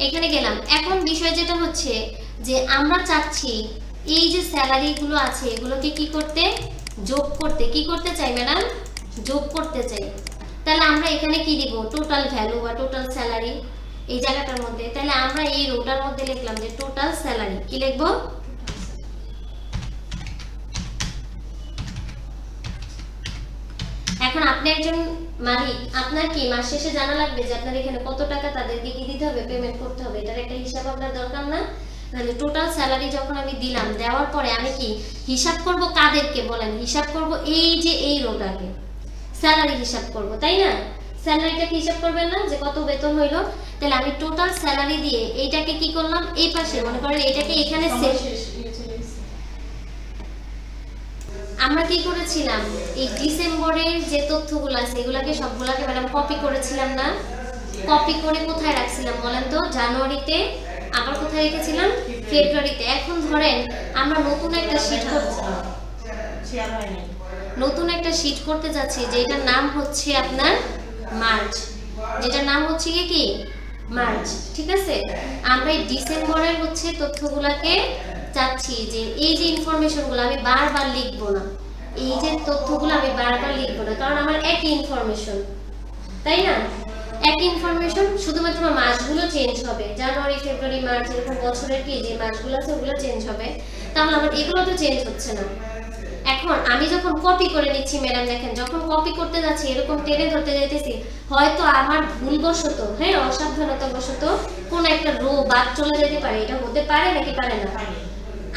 এখানে গেলাম। এখন বিষয় যেটা হচ্ছে যে আমরা চাচ্ছি এই যে স্যালারি গুলো আছে এগুলোকে কি করতে, যোগ করতে। কি করতে চাই ম্যাডাম? যোগ করতে চাই। তাহলে আমরা এখানে কি দিব, টোটাল ভ্যালু বা টোটাল স্যালারি এই জায়গাটার মধ্যে। তাহলে আমরা এই রোটার মধ্যে লিখলাম যে টোটাল স্যালারি। কি লিখবো? এখন আপনি একজন মালিক, আপনার কি মাস শেষে জানা লাগবে যে আপনার এখানে কত টাকা তাদেরকে কি দিতে হবে, পেমেন্ট করতে হবে, এটার একটা হিসাব আপনার দরকার না? তাহলে টোটাল স্যালারি যখন আমি দিলাম, দেওয়ার পরে আমি কি হিসাব করব, কাদেরকে বলেন, হিসাব করব এই যে এই রোটাকে স্যালারি হিসাব করব, তাই না? স্যালারিটাকে হিসাব করবেন না যে কত বেতন হইলো। তাহলে আমি টোটাল স্যালারি দিয়ে এইটাকে কি করলাম, এই পাশে মনে করেন এটাকে এখানে সেট। আমরা কি করেছিলাম, এই ডিসেম্বরের যে তথ্যগুলো আছে এগুলাকে সবগুলাকে ম্যাডাম কপি করেছিলাম না? কপি করে কোথায় রাখছিলাম বলেন তো? জানুয়ারিতে। আবার কোথায় রেখেছিলাম? ফেব্রুয়ারিতে। এখন ধরেন আমরা নতুন একটা শীট করছি, নতুন একটা শীট করতে যাচ্ছি যেটার নাম হচ্ছে আপনার মার্চ, যেটার নাম হচ্ছে কি মার্চ। ঠিক আছে, আমরা এই ডিসেম্বরের হচ্ছে তথ্যগুলাকে চাচ্ছি যে এই যে ইনফরমেশনগুলো আমি বারবার লিখবো না, এই যে তথ্যগুলো আমি বারবার লিখবো না, কারণ আমার একই ইনফরমেশন, তাই না? একই ইনফরমেশন, শুধুমাত্র মাসগুলো চেঞ্জ হবে, জানুয়ারি ফেব্রুয়ারি মার্চ এরকম বছরের কি যে মাসগুলো আছে ওগুলো চেঞ্জ হবে। তাহলে আমার এগুলো তো চেঞ্জ হচ্ছে না। এখন আমি যখন কপি করে নিচ্ছি ম্যাডাম, দেখেন যখন কপি করতে যাচ্ছি এরকম টেনে ধরতে যাইতেছি, হয়তো আমার ভুলবশত, হ্যাঁ অসাবধানতাবশত কোন একটা রো বাদ চলে যেতে পারে। এটা হতে পারে নাকি পারে না?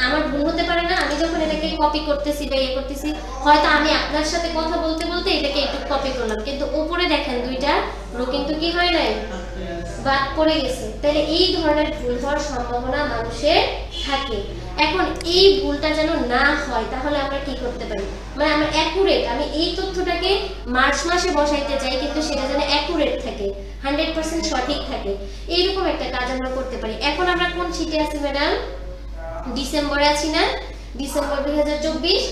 আমার ভুল হতে পারে না? আমি যখন এটাকে কপি করতেছি বা ইয়ে করতেছি, হয়তো আমি আপনার সাথে কথা বলতে বলতে এটাকে একটু কপি করলাম, কিন্তু উপরে দেখেন দুইটা রো কিন্তু কি হয় নাই, বাদ পড়ে গেছে। তাহলে এই ধরনের ভুল হওয়ার সম্ভাবনা মানুষের থাকে। এখন এই ভুলটা যেন না হয় তাহলে আমরা কি করতে পারি, মানে আমরা অ্যাকুরেট, আমি এই তথ্যটাকে মার্চ মাসে বসাইতে চাই কিন্তু সেটা যেন অ্যাকুরেট থাকে, 100% সঠিক থাকে, এইরকম একটা কাজ আমরা করতে পারি। এখন আমরা কোন শীটে আছি ম্যাডাম? ডিসেম্বরে আছি না? ডিসেম্বর 2024।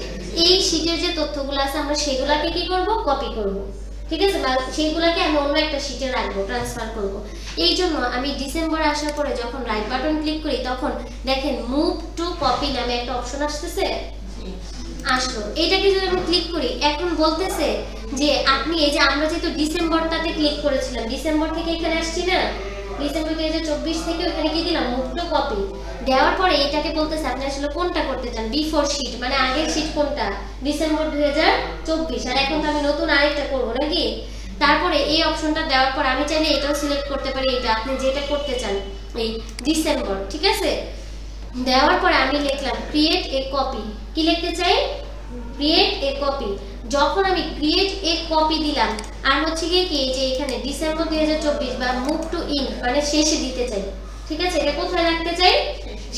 এই শীটের যে তথ্যগুলো আছে আমরা সেগুলোকে কি করব, কপি করব, ঠিক আছে, বা সেইগুলোকে আমি অন্য একটা শীটে রাখবো, ট্রান্সফার করব। এই জন্য আমি ডিসেম্বরে আসার পরে যখন রাইট বাটন ক্লিক করি তখন দেখেন মুভ টু কপি নামে একটা অপশন আসতেছে, আসলো। এটাকে যদি আমি ক্লিক করি এখন বলতেছে যে আপনি এই যে আমরা যেহেতু ডিসেম্বরটাতে ক্লিক করেছিলাম, ডিসেম্বর থেকে এখানে আসছি না, ডিসেম্বর 2024 থেকে ওখানে কি দিলাম, মুভ টু কপি দেওয়ার পরে এটাকে বলতেছে আপনি আসলে কোনটা করতে চান, বিফোর শীট মানে আগের শীট কোনটা, ডিসেম্বর 2024, আর এখন তো আমি নতুন আরেকটা করব নাকি। তারপরে এই অপশনটা দেওয়ার পর আমি চাইলে এটাও সিলেক্ট করতে পারি, এটা আপনি যেটা করতে চান এই ডিসেম্বর, ঠিক আছে। দেওয়ার পরে আমি লিখলাম ক্রিয়েট এ কপি, কি লিখতে চাই, ক্রিয়েট এ কপি। যখন আমি ক্রিয়েট এ কপি দিলাম আর হচ্ছে কি যে এখানে ডিসেম্বর 2024 বা মুভ টু ইন্ড মানে শেষে দিতে চাই, ঠিক আছে, এটা কোথায় রাখতে চাই,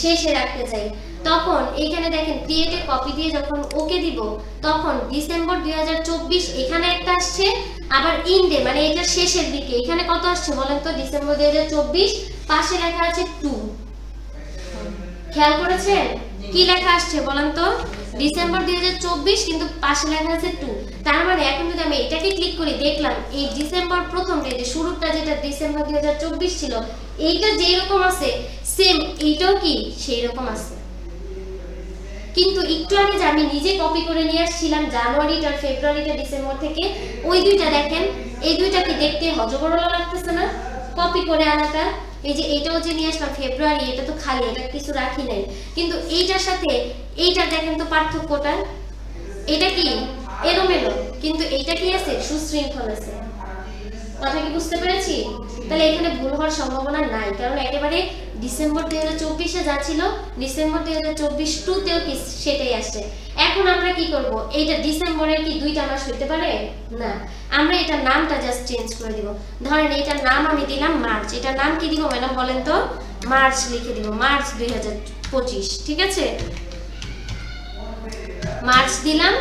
শেষে রাখতে চাই। তখন এইখানে দেখেন ক্রিয়েট এ কপি দিয়ে যখন ওকে দিব তখন ডিসেম্বর 2024 এখানে একটা আসছে, আবার ইন্ডে মানে এটা শেষের দিকে এখানে কত আসছে বলেন তো, ডিসেম্বর 2024 পাশে লেখা আছে 2, খেয়াল করেছেন কি লেখা আসছে বলেন তো, ডিসেম্বর 2024 কিন্তু পাশে লেখা আছে 2। তার মানে এখন যদি আমি এটাকে ক্লিক করি দেখলাম এই ডিসেম্বর প্রথমটা যে শুরুটা যেটা ডিসেম্বর 2024 ছিল এইটা যেই রকম আছে সেম এইটাও কি সেই রকম আছে। কিন্তু একটু আগে যে আমি নিজে কপি করে নিয়ে আসছিলাম জানুয়ারিটা আর ফেব্রুয়ারিটা ডিসেম্বর থেকে, ওই দুইটা দেখেন এই দুইটা কি দেখতে হজবরল লাগতেছে না কপি করে আনাটা। এই যে এটাও যে নিয়ে আসলাম ফেব্রুয়ারি, এটা তো খালি, এটা কিছু রাখি নাই, কিন্তু এইটার সাথে এইটা দেখেন তো পার্থক্যটা, এটা কি এলোমেলো কিন্তু এইটা কি আছে সুশৃঙ্খল আছে, কথা কি বুঝতে পেরেছি? তাহলে এখানে ভুল হওয়ার সম্ভাবনা নাই, কারণ একেবারে ডিসেম্বর 2024 এ যা ছিল ডিসেম্বর 2024 টুতেও কি সেটাই আসছে। এখন আমরা কি করব, এইটা ডিসেম্বরের কি দুইটা মাস হইতে পারে না, আমরা এটার নামটা জাস্ট চেঞ্জ করে দিব। ধরেন এটার নাম আমি দিলাম মার্চ, এটার নাম কি দিব ম্যাডাম বলেন তো, মার্চ লিখে দিব, মার্চ 2025, ঠিক আছে, মার্চ দিলাম,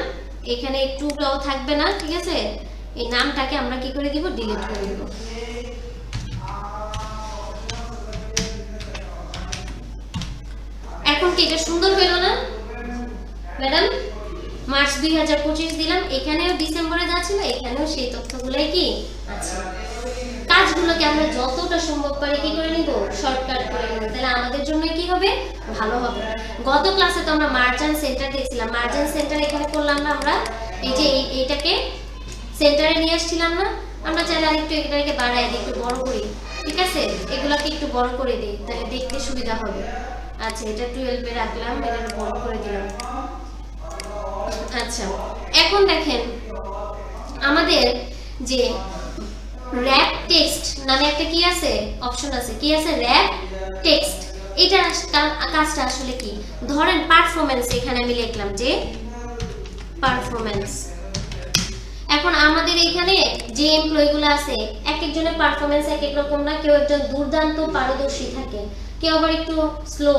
এখানে একটুও থাকবে না, ঠিক আছে। এই নামটাকে আমরা কি করে দিব, ডিলিট করে দিব। এখন কি এটা সুন্দর হলো না ম্যাডাম? মার্চ 2025 দিলাম, এখানেও ডিসেম্বরে যা ছিল এখানেও সেই তথ্যগুলাই কি আছে। কাজগুলোকে আমরা যতটা সম্ভব পারি কি করে নিব, শর্টকাট করে নিব, তাহলে আমাদের জন্য কি হবে, ভালো হবে। গত ক্লাসে তো আমরা মার্চেন্ট সেন্টার দেখছিলাম, মার্চেন্ট সেন্টার এখানে করলাম না আমরা, এই যে এইটাকে সেন্টারে নিয়ে আসছিলাম না, আমরা চাইলে আরেকটু এটাকে বাড়াই দিই, একটু বড় করি, ঠিক আছে, এগুলাকে একটু বড় করে দিই তাহলে দেখতে সুবিধা হবে। আচ্ছা এটা 12 এ রাখলাম, এটা বড় করে দিলাম। আচ্ছা এখন দেখেন আমাদের যে র‍্যাপ টেক্সট নামে একটা কি আছে, অপশন আছে, কি আছে, র‍্যাপ টেক্সট। এটা কাজটা আসলে কি, ধরেন পারফরম্যান্স, এখানে আমি লিখলাম যে পারফরম্যান্স। এখন আমাদের এখানে যে এমপ্লয়িগুলো আছে এক একজনের পারফরম্যান্স এক এক রকম না, কেউ একজন দুর্দান্ত পারদর্শী থাকে, কেউ আবার একটু স্লো,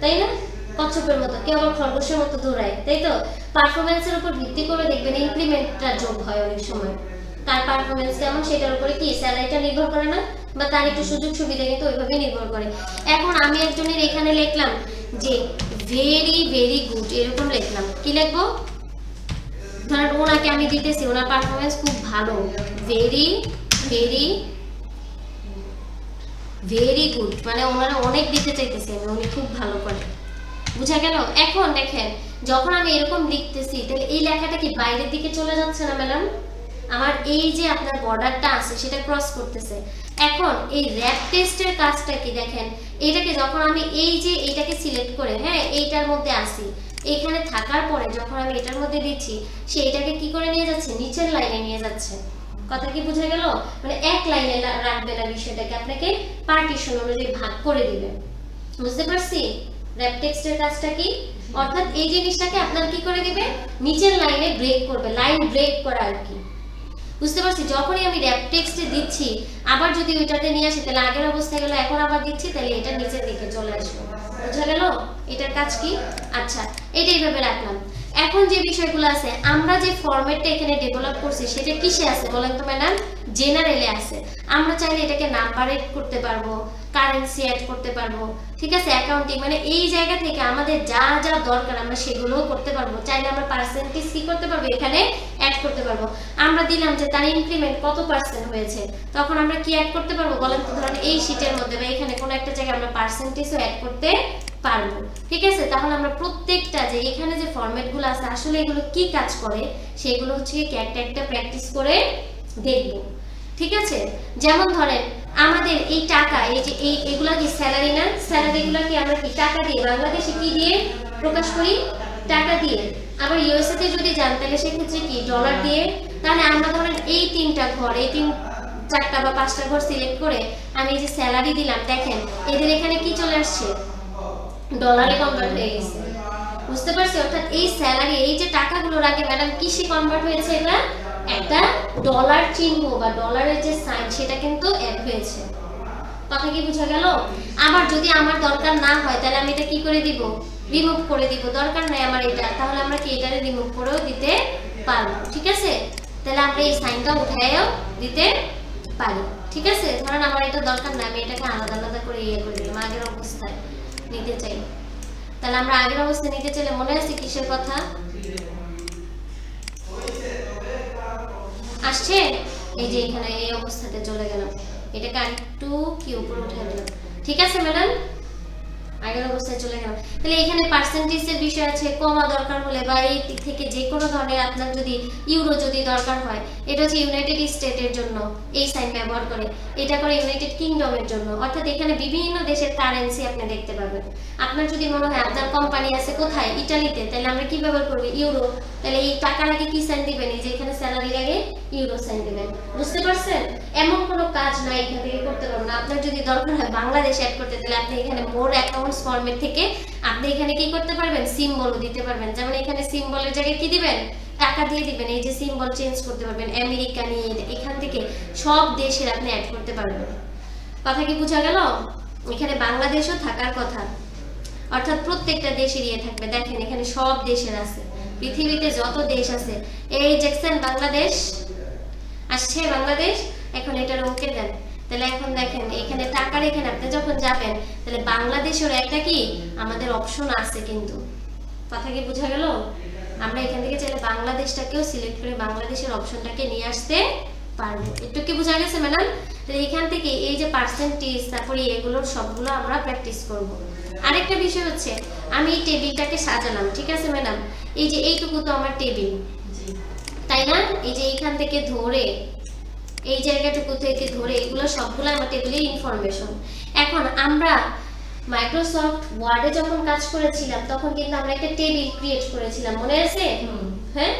তাই না, কচ্ছপের মতো, কেউ আবার খরগোশের মতো দৌড়ায়, তাই তো। পারফরম্যান্সের উপর ভিত্তি করে দেখবেন ইনক্রিমেন্টটা যোগ হয় অনেক সময়, তার পারফরম্যান্স কেমন সেটার উপরে কি স্যালারিটা নির্ভর করে না, বা তার একটু সুযোগ সুবিধা কিন্তু ওইভাবে নির্ভর করে। এখন আমি একজনের এখানে লিখলাম যে ভেরি ভেরি গুড, এরকম লিখলাম, কি লিখবো, ধরেন ওনাকে আমি দিতেছি ওনার পারফরম্যান্স খুব ভালো, ভেরি ভেরি ভেরি গুড, মানে ওনারা অনেক দিতে চাইতেছে আমি, উনি খুব ভালো করে, বুঝা গেল। এখন দেখেন যখন আমি এরকম লিখতেছি তাহলে এই লেখাটা কি বাইরের দিকে চলে যাচ্ছে না ম্যাডাম, আমার এই যে আপনার বর্ডারটা আছে সেটা ক্রস করতেছে। এখন এই র‍্যাপ টেস্টের কাজটা কি দেখেন, এটাকে যখন আমি এই যে এটাকে সিলেক্ট করে হ্যাঁ এইটার মধ্যে আসি, এখানে থাকার পরে যখন আমি এটার মধ্যে দিচ্ছি সে এটাকে কি করে নিয়ে যাচ্ছে, নিচের লাইনে নিয়ে যাচ্ছে, কথা কি বুঝা গেল, মানে এক লাইনে রাখবে না বিষয়টাকে, আপনাকে পার্টিশন অনুযায়ী ভাগ করে দিবে, বুঝতে পারছি। র‍্যাপ টেক্সটের কাজটা কি, অর্থাৎ এই জিনিসটাকে আপনার কি করে দিবে, নিচের লাইনে ব্রেক করবে, লাইন ব্রেক করা আর কি, বুঝতে পারছি। যখনই আমি র‍্যাপ টেক্সটে দিচ্ছি আবার যদি ওইটাতে নিয়ে আসি তাহলে আগের অবস্থায় গেল, এখন আবার দিচ্ছি তাহলে এটা নিচের দিকে চলে আসবে, বুঝা গেল এটার কাজ কি? আচ্ছা, এটা এইভাবে রাখলাম। এখন যে বিষয়গুলো আছে, আমরা যে ফরম্যাটটা এখানে ডেভেলপ করছি সেটা কিসে আছে বলেন তো ম্যাডাম? জেনারেলে আছে। আমরা চাইলে এটাকে নাম্বার এড করতে পারবো, কারেন্সি অ্যাড করতে পারবো, ঠিক আছে, অ্যাকাউন্টিং, মানে এই জায়গা থেকে আমাদের যা যা দরকার আমরা সেগুলোও করতে পারবো। চাইলে আমরা পার্সেন্টেজ কি করতে পারবো, এখানে অ্যাড করতে পারবো। আমরা দিলাম যে তার ইনক্রিমেন্ট কত পার্সেন্ট হয়েছে, তখন আমরা কি অ্যাড করতে পারবো বলেন তো? ধরেন এই শীটের মধ্যে বা এখানে কোনো একটা জায়গায় আমরা পার্সেন্টেজও অ্যাড করতে পারবো, ঠিক আছে। তাহলে আমরা প্রত্যেকটা যে এখানে যে ফরম্যাটগুলো আছে আসলে এগুলো কি কাজ করে সেগুলো হচ্ছে কি একটা একটা প্র্যাকটিস করে দেখব, ঠিক আছে। যেমন ধরেন আমাদের এই টাকা, এই যে এগুলা কি স্যালারি না? স্যালারিগুলো কি আমরা কি টাকা দিয়ে, বাংলাদেশে কি দিয়ে প্রকাশ করি? টাকা দিয়ে। আবার ইউএসএ তে যদি যান তাহলে সেক্ষেত্রে কি ডলার দিয়ে। তাহলে আমরা ধরেন এই তিনটা ঘর, এই চারটা বা পাঁচটা ঘর সিলেক্ট করে আমি এই যে স্যালারি দিলাম, দেখেন এদের এখানে কি চলে আসছে, ডলারে কনভার্ট হয়ে গেছে। বুঝতে পারছি? অর্থাৎ এই স্যালারি, এই যে টাকাগুলোর আগে ম্যাডাম কিসে কনভার্ট হয়েছে? এটা একটা ডলার চিহ্ন বা ডলারের যে সাইন সেটা কিন্তু অ্যাড হয়েছে। কথা কি বোঝা গেল? আবার যদি আমার দরকার না হয় তাহলে আমি এটা কি করে দিব? রিমুভ করে দিব। দরকার নাই আমার এটা, তাহলে আমরা কি এটারে রিমুভ করেও দিতে পারবো, ঠিক আছে। তাহলে আমরা এই সাইনটা উঠায়ও দিতে পারি, ঠিক আছে। ধরেন আমার এটা দরকার না, আমি এটাকে আলাদা আলাদা করে ইয়ে করে দিলাম, আগের অবস্থায় নিতে চাই। তাহলে আমরা আগের অবস্থায় নিতে চাইলে মনে আছে কিসের কথা আসছে? এই যে এখানে এই অবস্থাতে চলে গেলাম, এটাকে আরেকটু কি উপরে উঠে দিলাম, ঠিক আছে ম্যাডাম, আগের অবস্থায় চলে গেলাম। তাহলে এখানে পার্সেন্টেজের বিষয় আছে, কমা দরকার হলে বা এই দিক থেকে যে কোনো ধরনের আপনার যদি ইউরো যদি দরকার হয়, এটা হচ্ছে ইউনাইটেড স্টেটের জন্য এই সাইন ব্যবহার করে, এটা করে ইউনাইটেড কিংডমের জন্য। অর্থাৎ এখানে বিভিন্ন দেশের কারেন্সি আপনি দেখতে পাবেন। আপনার যদি মনে হয় আপনার কোম্পানি আছে কোথায়, ইটালিতে, তাহলে আমরা কি ব্যবহার করব? ইউরো। তাহলে এই টাকার আগে কি সাইন দিবেন? এই যে এখানে স্যালারির আগে ইউরো সাইন দিবেন। বুঝতে পারছেন? এমন কোনো কাজ নাই এখান থেকে করতে পারবেন না। আপনার যদি দরকার হয় বাংলাদেশ অ্যাড করতে, তাহলে আপনি এখানে মোর অ্যাকাউন্টস ফরম্যাট থেকে আপনি এখানে কি করতে পারবেন? সিম্বলও দিতে পারবেন। যেমন এখানে সিম্বলের জায়গায় কি দিবেন? টাকা দিয়ে দিবেন। এই যে সিম্বল চেঞ্জ করতে পারবেন, আমেরিকা নিয়ে এখান থেকে সব দেশের আপনি অ্যাড করতে পারবেন। কথা কি বোঝা গেল? এখানে বাংলাদেশও থাকার কথা, অর্থাৎ প্রত্যেকটা দেশের ইয়ে থাকবে। দেখেন এখানে সব দেশের আছে, পৃথিবীতে যত দেশ আছে। এই দেখছেন বাংলাদেশ আসছে, বাংলাদেশ। এখন এটার ওকে দেন। তাহলে এখন দেখেন এখানে টাকার এখানে আপনি যখন যাবেন তাহলে বাংলাদেশের একটা কি আমাদের অপশন আছে কিন্তু। কথা কি বোঝা গেল? আমরা এখান থেকে চাইলে বাংলাদেশটাকেও সিলেক্ট করে বাংলাদেশের অপশনটাকে নিয়ে আসতে পারবো। একটু কি বোঝা গেছে ম্যাডাম? তাহলে এখান থেকে এই যে পার্সেন্টেজ তারপরে এগুলোর সবগুলো আমরা প্র্যাকটিস করব। আরেকটা বিষয় হচ্ছে আমি এই টেবিলটাকে সাজালাম, ঠিক আছে ম্যাডাম। এই যে এইটুকু তো আমার টেবিল, তাই না? এই যে এইখান থেকে ধরে এই জায়গাটুকু থেকে ধরে এগুলো সবগুলো আমার টেবিলের ইনফরমেশন। এখন আমরা মাইক্রোসফট ওয়ার্ডে যখন কাজ করেছিলাম তখন কিন্তু আমরা একটা টেবিল ক্রিয়েট করেছিলাম, মনে আছে? হ্যাঁ,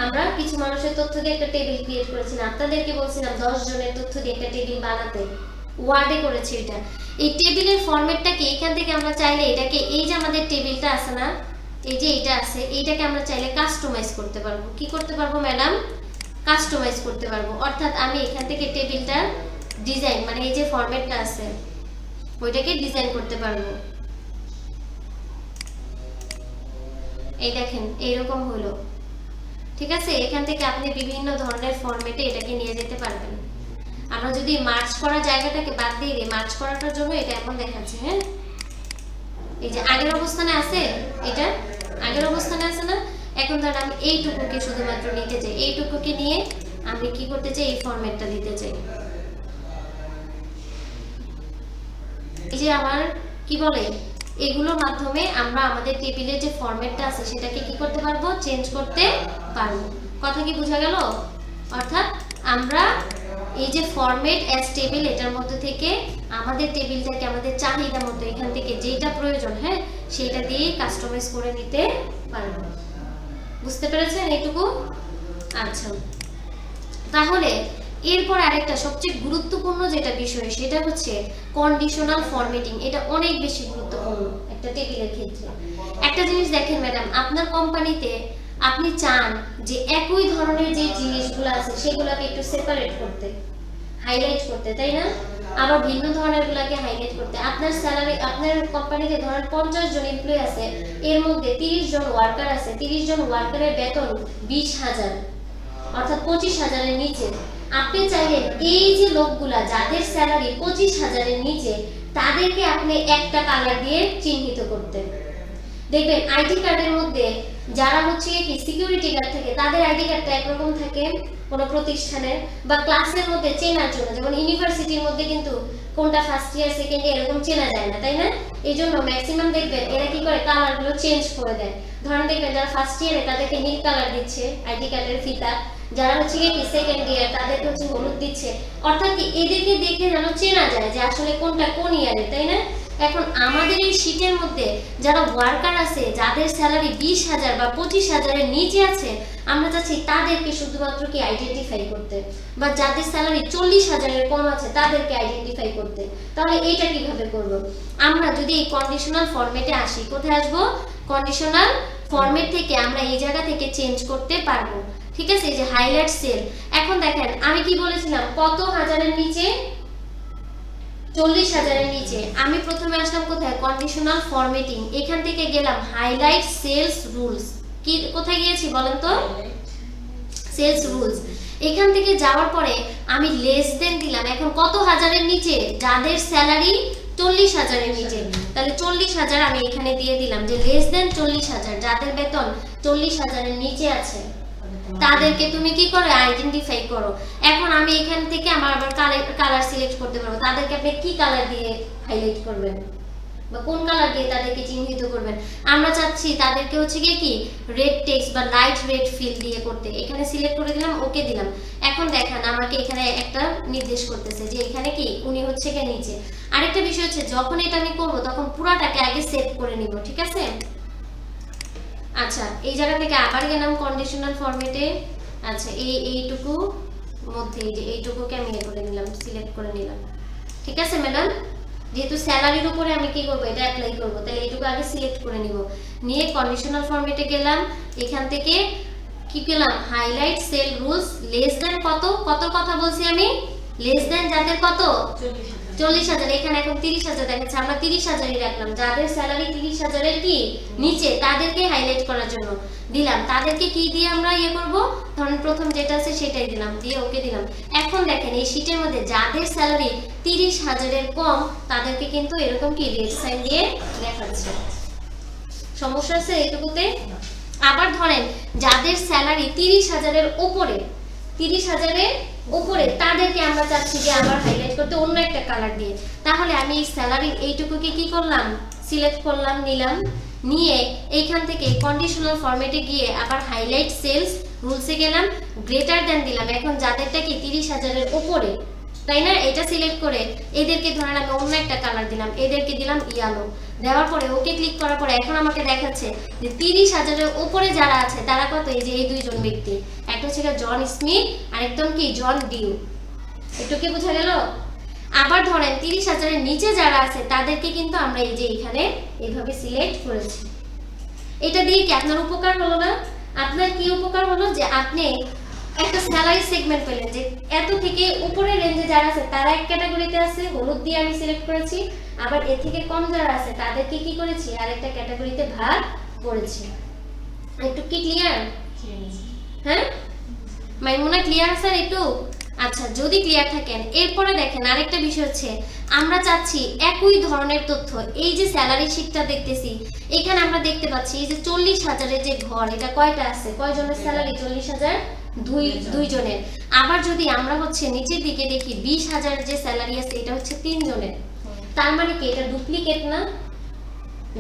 আমরা কিছু মানুষের তথ্য দিয়ে একটা টেবিল ক্রিয়েট করেছিলাম। আপনাদেরকে বলছিলাম 10 জনের তথ্য দিয়ে একটা টেবিল বানাতে, ওয়ার্ডে করেছি এটা। এই টেবিলের ফরম্যাটটা কি এখান থেকে আমরা চাইলে এটাকে, এই যে আমাদের টেবিলটা আছে না, এই যে এটা আছে, এইটাকে আমরা চাইলে কাস্টমাইজ করতে পারবো। কি করতে পারবো ম্যাডাম? কাস্টমাইজ করতে পারবো। অর্থাৎ আমি এখান থেকে টেবিলটা ডিজাইন, মানে এই যে ফরম্যাটটা আছে ওইটাকে ডিজাইন করতে পারবো। এই দেখেন এইরকম হলো, ঠিক আছে। এখান থেকে আপনি বিভিন্ন ধরনের ফরম্যাটে এটাকে নিয়ে যেতে পারবেন। আমরা যদি মার্চ করা জায়গাটাকে বাদ দিয়ে দিই, মার্চ করাটার জন্য এটা এখন দেখাচ্ছে। হ্যাঁ, এই যে আগের অবস্থানে আছে, এটা আগের অবস্থানে আছে না। এখন ধর আমি এইটুকুকে শুধুমাত্র নিতে চাই, এইটুকুকে নিয়ে আমি কি করতে চাই? এই ফরম্যাটটা দিতে চাই। এই যে আমার কি বলে, এগুলোর মাধ্যমে আমরা আমাদের টেবিলের যে ফরম্যাটটা আছে সেটাকে কি করতে পারবো? চেঞ্জ করতে পারবো। কথা কি বোঝা গেল? অর্থাৎ আমরা এই যে ফরম্যাট অ্যাজ টেবিল, এটার মধ্যে থেকে আমাদের টেবিলটাকে আমাদের চাহিদা মতো এখান থেকে যেটা প্রয়োজন, হ্যাঁ, সেটা দিয়ে কাস্টমাইজ করে নিতে পারবো। বুঝতে পেরেছেন এইটুকু? আচ্ছা, তাহলে এরপর আরেকটা সবচেয়ে গুরুত্বপূর্ণ যেটা বিষয় সেটা হচ্ছে কন্ডিশনাল ফরম্যাটিং। এটা অনেক বেশি গুরুত্বপূর্ণ একটা টেবিলের ক্ষেত্রে। একটা জিনিস দেখেন ম্যাডাম, আপনার কোম্পানিতে আপনি চান যে একই ধরনের যে জিনিসগুলো আছে সেগুলোকে একটু সেপারেট করতে। হাইলাইট করতে, তাই না? আবার ভিন্ন ধরনের গুলাকে হাইলাইট করতে। আপনার স্যালারি, আপনার কোম্পানিতে ধরেন 50 জন এমপ্লয়ি আছে, এর মধ্যে 30 জন ওয়ার্কার আছে, 30 জন ওয়ার্কারের বেতন 20,000 অর্থাৎ 25,000 এর নিচে। আপনি চাইলেন এই যে লোকগুলা যাদের স্যালারি 25,000 এর নিচে, তাদেরকে আপনি একটা কালার দিয়ে চিহ্নিত করতে। দেখবেন আইডি কার্ডের মধ্যে যারা হচ্ছে কি সিকিউরিটি গার্ড থাকে, তাদের আইডি কার্ডটা একরকম থাকে কোনো প্রতিষ্ঠানের, বা ক্লাসের মধ্যে চেনার জন্য, যেমন ইউনিভার্সিটির মধ্যে কিন্তু কোনটা ফার্স্ট ইয়ার সেকেন্ড ইয়ার এরকম চেনা যায় না, তাই না? এই জন্য ম্যাক্সিমাম দেখবেন এরা কি করে, কালারগুলো চেঞ্জ করে দেয়। ধরেন দেখবেন যারা ফার্স্ট ইয়ারে তাদেরকে নীল কালার দিচ্ছে আইডি কার্ডের ফিতা, যারা হচ্ছে কি সেকেন্ড ইয়ার তাদেরকে হচ্ছে হলুদ দিচ্ছে, অর্থাৎ কি এদেরকে দেখে যেন চেনা যায় যে আসলে কোনটা কোন ইয়ারে, তাই না? এখন আমাদের এই শীটের মধ্যে যারা ওয়ার্কার আছে, যাদের স্যালারি 20,000 বা 25,000 এর নিচে আছে, আমরা চাচ্ছি তাদেরকে শুধুমাত্র কি আইডেন্টিফাই করতে, বা যাদের স্যালারি 40,000 এর কম আছে তাদেরকে আইডেন্টিফাই করতে। তাহলে এটা কিভাবে করব? আমরা যদি এই কন্ডিশনাল ফরম্যাটে আসি, কোথায় আসবো? কন্ডিশনাল ফরম্যাট থেকে আমরা এই জায়গা থেকে চেঞ্জ করতে পারবো, ঠিক আছে? এই যে হাইলাইট সেল। এখন দেখেন আমি কি বলেছিলাম, কত হাজারের নিচে? 40,000 এর নিচে। আমি প্রথমে আসলাম কোথায়? Conditional formatting. এখান থেকে গেলাম হাইলাইট সেলস রুলস। কি কোথায় গিয়েছি বলেন তো? Sales rules. এখান থেকে যাওয়ার পরে আমি লেস দেন দিলাম। এখন কত হাজারের নিচে? যাদের স্যালারি 40,000 এর নিচে, তাহলে 40,000 আমি এখানে দিয়ে দিলাম যে লেস দেন 40,000, যাদের বেতন 40,000 এর নিচে আছে তাদেরকে তুমি কি করো? আইডেন্টিফাই করো। এখন আমি এখান থেকে আমার আবার কালার সিলেক্ট করতে পারবো। তাদেরকে আপনি কি কালার দিয়ে হাইলাইট করবেন বা কোন কালার দিয়ে তাদেরকে চিহ্নিত করবেন? আমরা চাচ্ছি তাদেরকে হচ্ছে কি রেড টেক্সট বা লাইট রেড ফিল দিয়ে করতে। এখানে সিলেক্ট করে দিলাম, ওকে দিলাম। এখন দেখেন আমাকে এখানে একটা নির্দেশ করতেছে যে এখানে কি উনি হচ্ছে কি নিচে। আরেকটা বিষয় হচ্ছে যখন এটা আমি করব তখন পুরাটাকে আগে সেভ করে নিব, ঠিক আছে? আচ্ছা, এই জায়গা থেকে আবার গেলাম কন্ডিশনাল ফরম্যাটে। আচ্ছা, এইটুকু মধ্যে এই যে এইটুকুকে আমি করে নিলাম, সিলেক্ট করে নিলাম, ঠিক আছে ম্যাডাম? যেহেতু স্যালারির উপরে আমি কি করব, এটা অ্যাপ্লাই করব, তাহলে এইটুকু আগে সিলেক্ট করে নিব। নিয়ে কন্ডিশনাল ফরম্যাটে গেলাম, এখান থেকে কি পেলাম? Highlight sell rules less than কত কত কথা বলছি আমি, লেস দেন যাদের কত 40,000, এখানে এখন 30,000 দেখাচ্ছে, আমরা 30,000ই রাখলাম। যাদের স্যালারি 30,000 এর কি নিচে তাদেরকে হাইলাইট করার জন্য দিলাম। তাদেরকে কি দিয়ে আমরা ইয়ে করব? ধরুন প্রথম যেটা আছে সেটাই দিলাম, দিয়ে ওকে দিলাম। এখন দেখেন এই শীটের মধ্যে যাদের স্যালারি 30,000 এর কম তাদেরকে কিন্তু এরকম কি রেড সাইন দিয়ে দেখাচ্ছে। সমস্যা আছে এইটুকুতে? আবার ধরেন যাদের স্যালারি 30,000 এর উপরে, 30,000 এর উপরে তাদেরকে আমরা চাচ্ছি যে আবার হাইলাইট করতে অন্য একটা কালার দিয়ে। তাহলে আমি এই স্যালারির এইটুকুকে কি করলাম? সিলেক্ট করলাম, নিলাম, নিয়ে এইখান থেকে কন্ডিশনাল ফরম্যাটে গিয়ে আবার হাইলাইট সেলস রুলসে গেলাম, গ্রেটার দ্যান দিলাম। এখন যাদেরটা কি 30,000 এর উপরে, তাই না? এটা সিলেক্ট করে এদেরকে ধরেন আমি অন্য একটা কালার দিলাম, এদেরকে দিলাম ইয়েলো। দেওয়ার পরে ওকে ক্লিক করার পরে এখন আমাকে দেখাচ্ছে যে 30,000 এর উপরে যারা আছে তারা কত? এই যে এই দুইজন ব্যক্তি, একটা হচ্ছে জন স্মিথ আর একদম কি জন ডিউ। একটু কি বোঝা গেল? আবার ধরেন 30,000 এর নিচে যারা আছে তাদেরকে কিন্তু আমরা এই যে এখানে এইভাবে সিলেক্ট করেছি। এটা দিয়ে কি আপনার উপকার হলো না? আপনার কি উপকার হলো? যে আপনি একটা স্যালারি সেগমেন্ট পেলেন যে এত থেকে উপরের রেঞ্জে যারা আছে তারা এক ক্যাটাগরিতে আছে, হলুদ দিয়ে আমি সিলেক্ট করেছি। আবার এর থেকে কম যারা আছে তাদেরকে কি করেছি? আরেকটা ক্যাটাগরিতে ভাগ করেছি। একটু কি ক্লিয়ার? হ্যাঁ মাইমুনা, ক্লিয়ার স্যার একটু? আচ্ছা, যদি ক্লিয়ার থাকেন এরপরে দেখেন আরেকটা বিষয় হচ্ছে আমরা চাচ্ছি একই ধরনের তথ্য। এই যে স্যালারি শিটটা দেখতেছি এখানে আমরা দেখতে পাচ্ছি এই যে 40,000 এর যে ঘর, এটা কয়টা আছে? কয়জনের স্যালারি? 40,000 দুই জনের। আবার যদি আমরা হচ্ছে নিচের দিকে দেখি 20,000 যে স্যালারি আছে এটা হচ্ছে 3 জনের। তার মানে কি এটা ডুপ্লিকেট না,